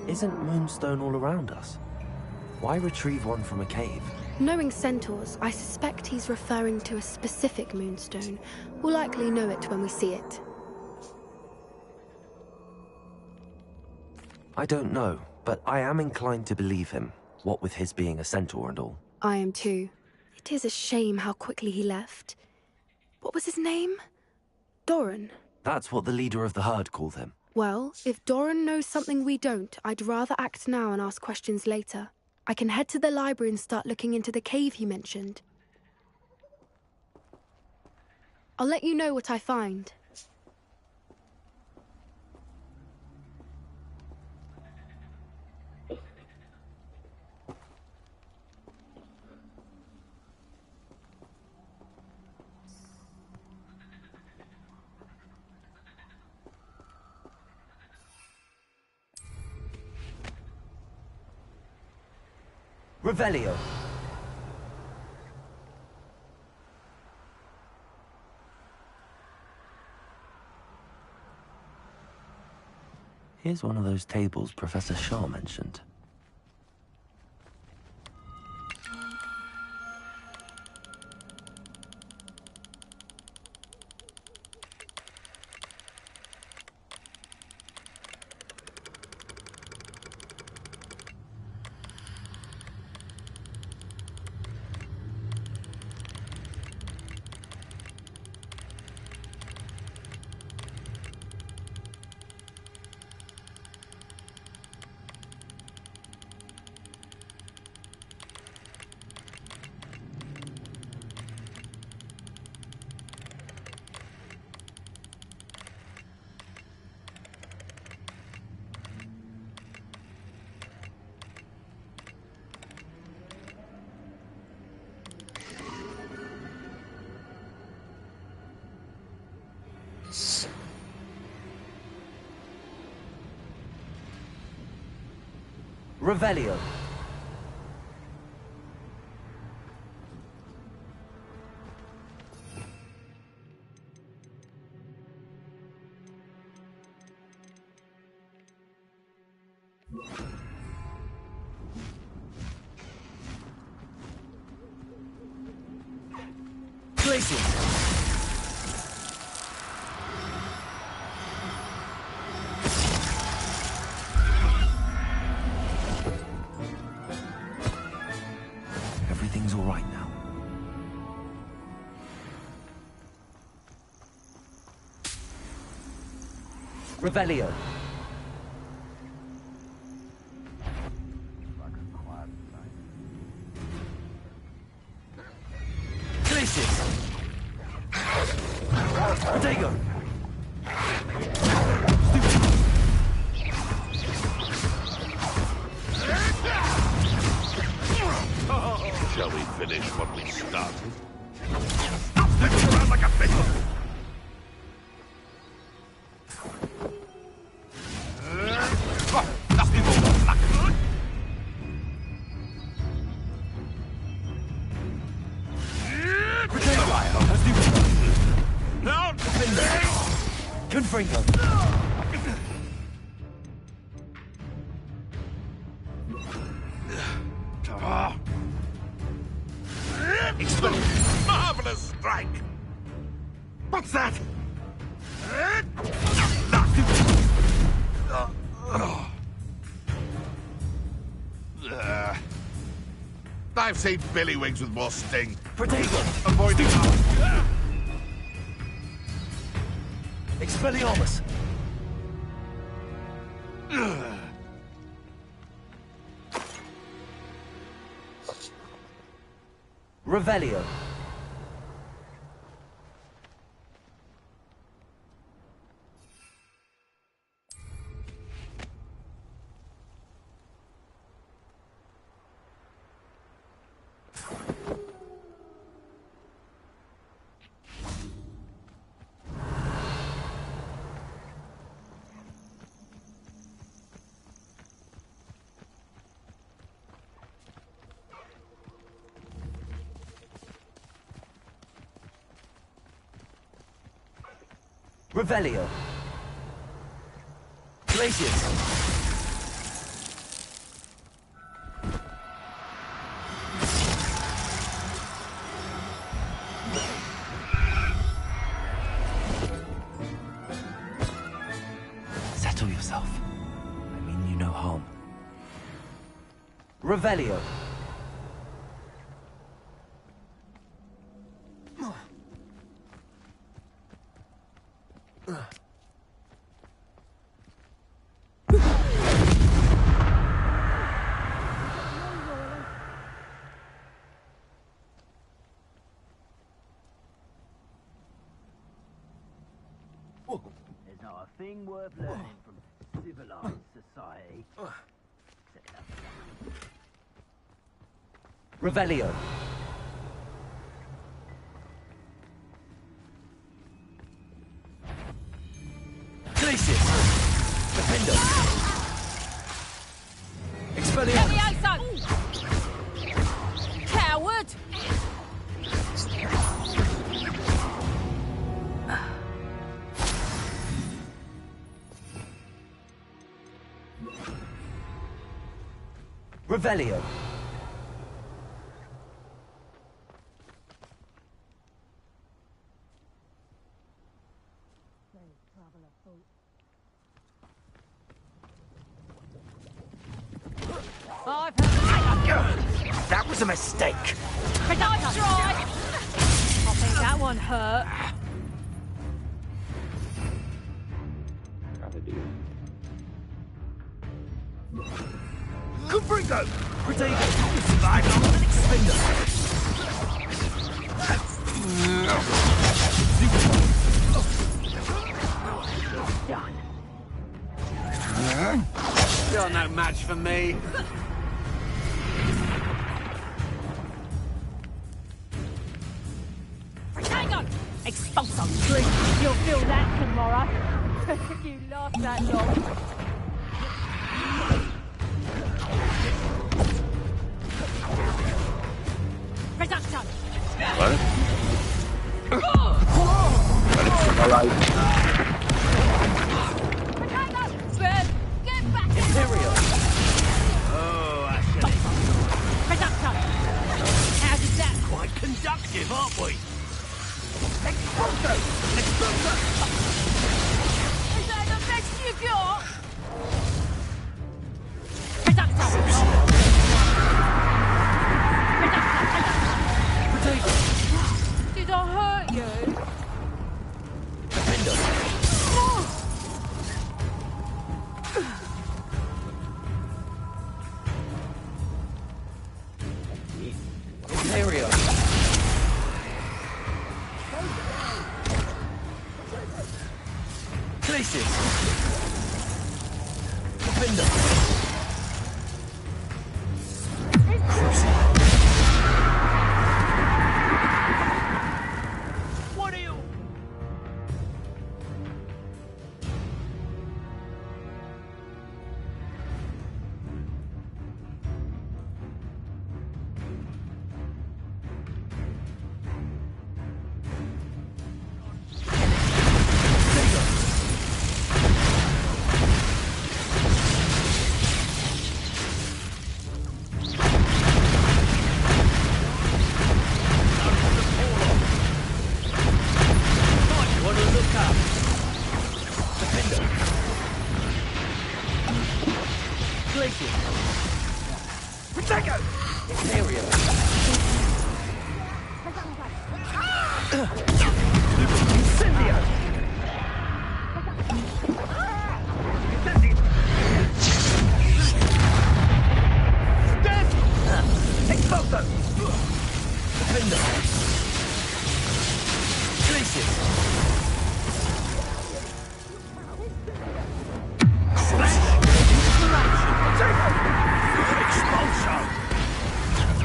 Isn't moonstone all around us? Why retrieve one from a cave? Knowing centaurs, I suspect he's referring to a specific moonstone. We'll likely know it when we see it. I don't know, but I am inclined to believe him, what with his being a centaur and all. I am too. It is a shame how quickly he left. What was his name? Doran. That's what the leader of the herd called him. Well, if Doran knows something we don't, I'd rather act now and ask questions later. I can head to the library and start looking into the cave he mentioned. I'll let you know what I find. Revelio. Here's one of those tables Professor Shaw mentioned. Revelio. Everything's all right now. Revelio. Protego! Shall we finish what we started? Stop sticking around like a fish! Nothing more luck. Confringo! Marvelous strike! What's that? I've seen Billywigs with more sting. Protego! Avoiding Expelliarmus! Revelio. Revelio. Glacius! Settle yourself. I mean you no harm. Revelio. There's not a thing worth learning from civilized society. Revelio. Glacius! Defendo! Expelliarmus! Coward! Revelio. I've That was a mistake! Nice try! I think that one hurt. Confringo! Protego! You survived longer than Expender! You're no match for me. Hang on! Expulso! Drink. You'll feel that tomorrow. You last that long. Imperial. Oh, Ashley. How did that? Quite conductive, aren't we? Is that the best you got? Did I hurt you? Imperial. Places. Defender. What are you...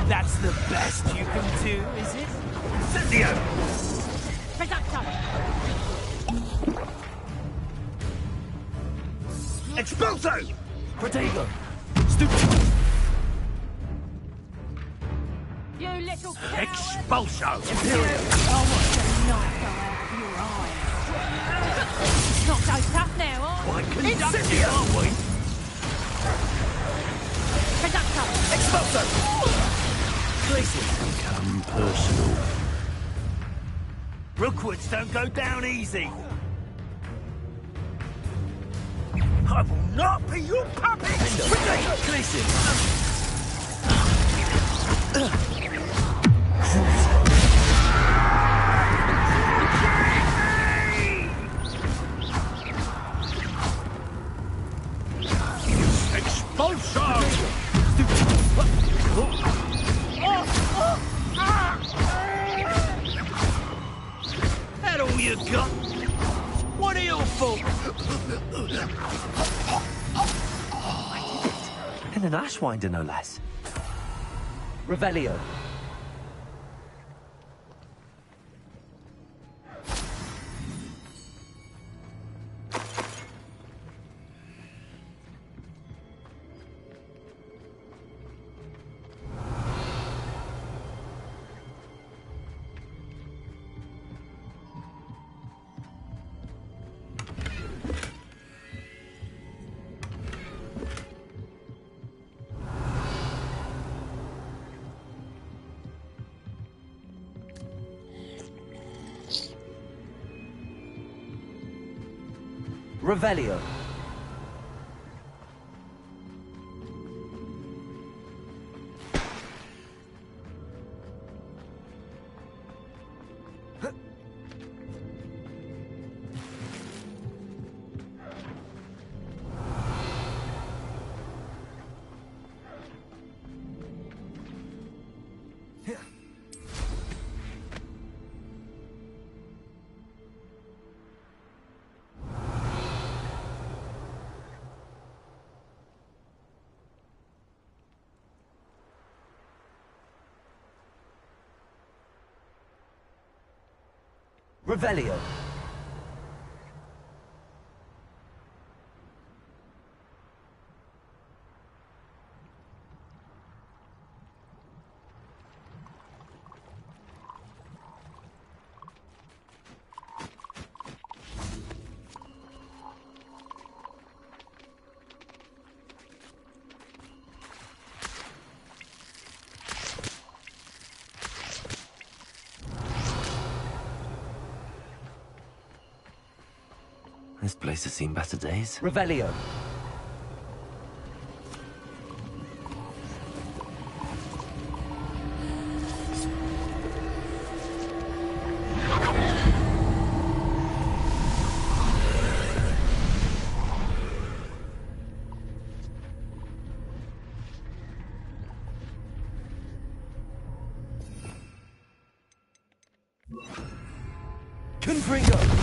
That's the best you can do, is it? Incendio! Expulso! Protego. You little Expulso! Imperial! I want the knife go out of your eye. It's not so tough now, are Quite conductive, aren't we? Expulso! Become personal. Rookwoods don't go down easy. I will not be your puppet! Expulso! That all you got? What are you for? And an Ashwinder, no less. Revelio. Revelio. Revelio. This place has seen better days. Revelio. Confringo.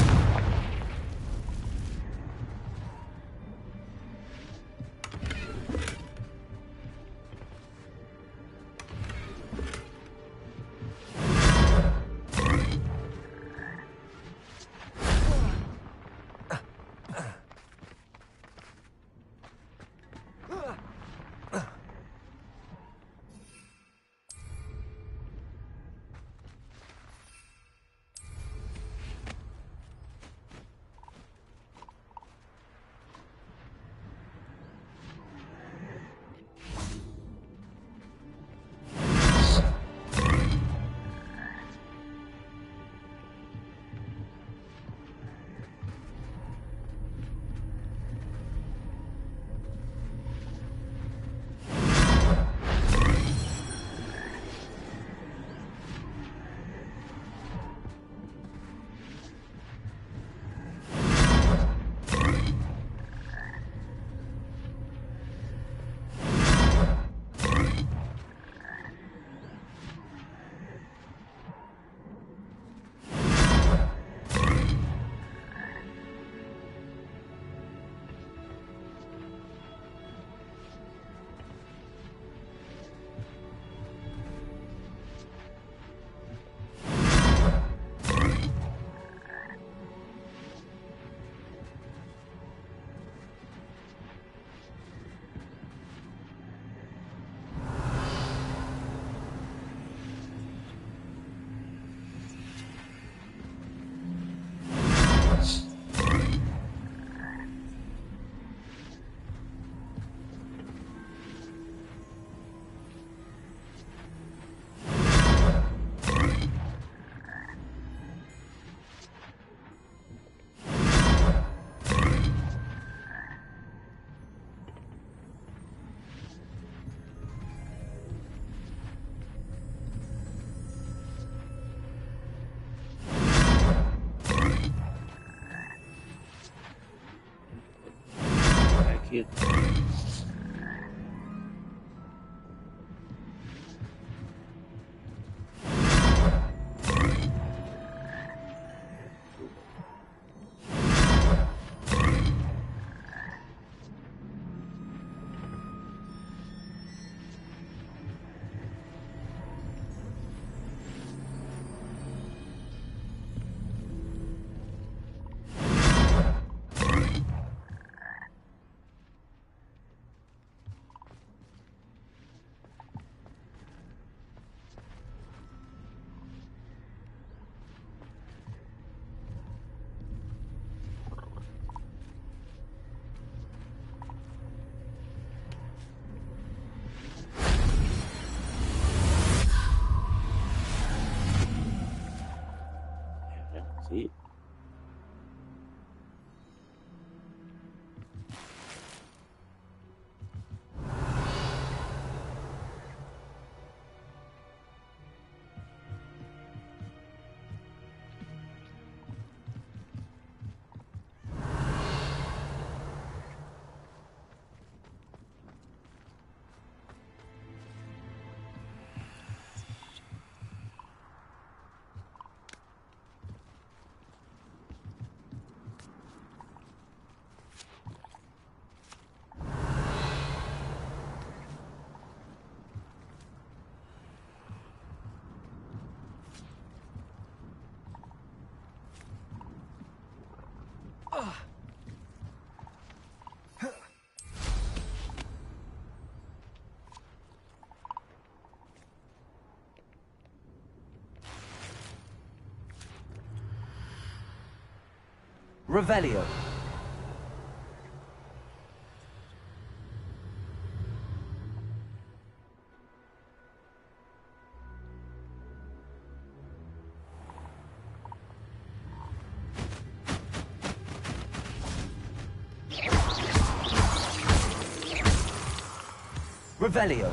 Cute. See? Revelio. Revelio.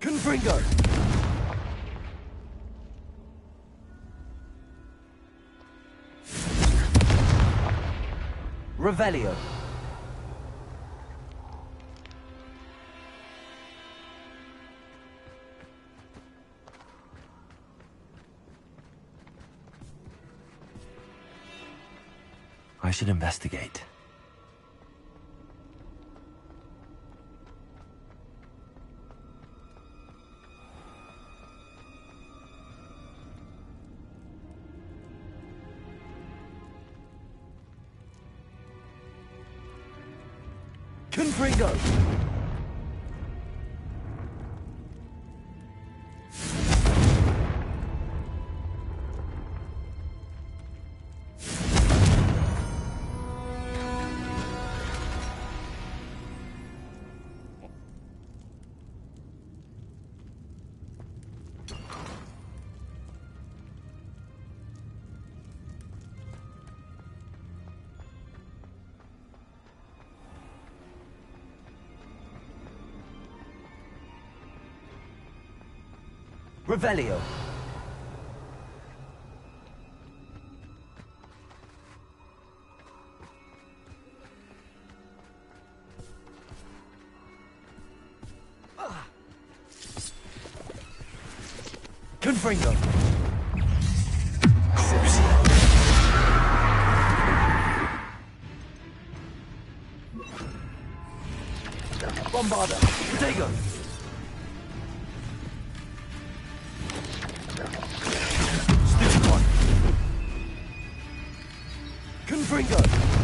Confringo! Revelio. I should investigate. Confringo! Revelio. Confringo. Bombarda. Protego. Stupid one. Confringo.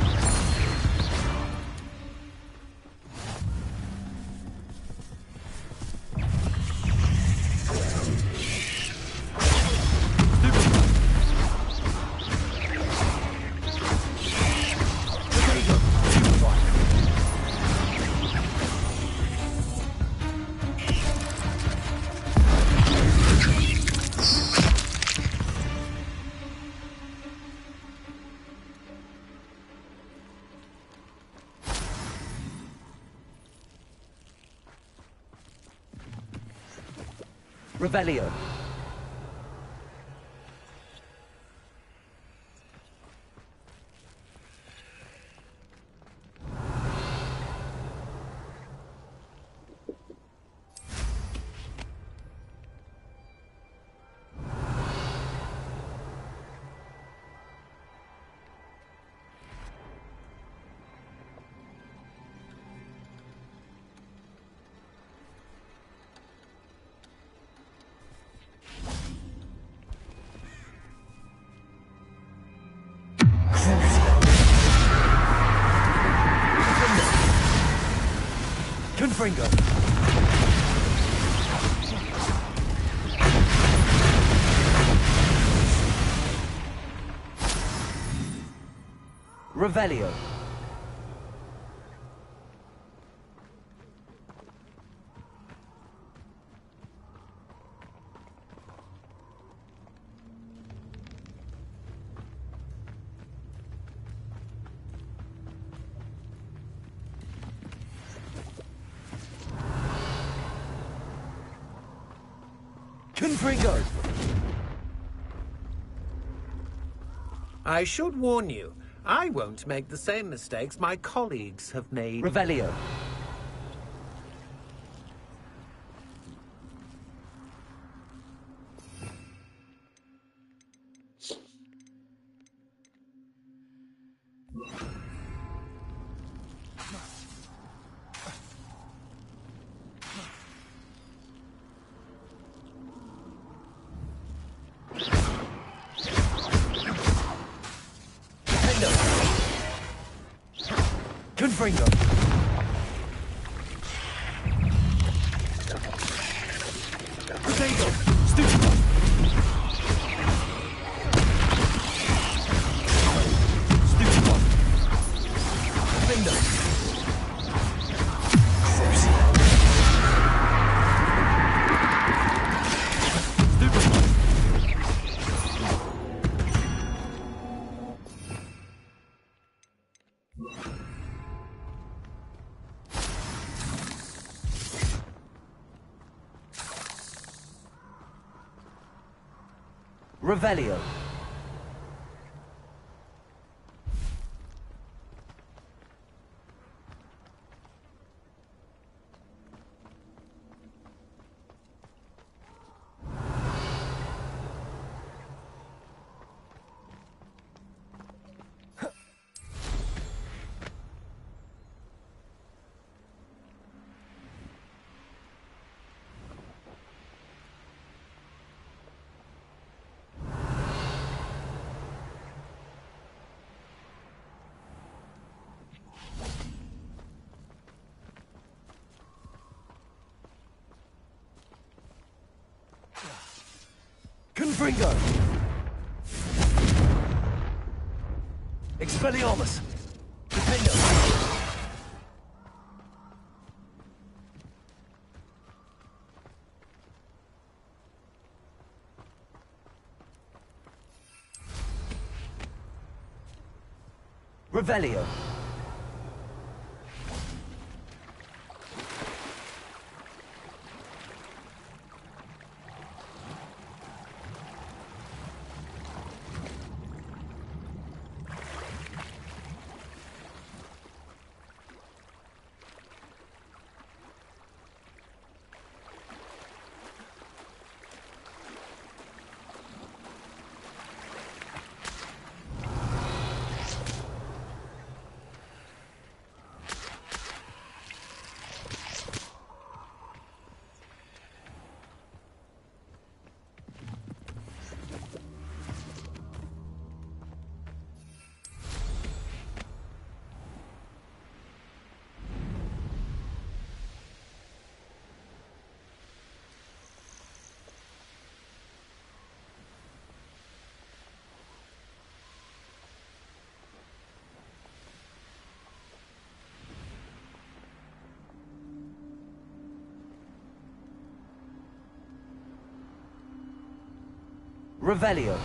Revelio. Confringo. Revelio. Confringo. I should warn you, I won't make the same mistakes my colleagues have made. Revelio. Confringo. Potato. Stupid. Stupid one. Finger. Stupid one. Revelio. Confringo. Expelliarmus. Defendo. Revelio. Revelio.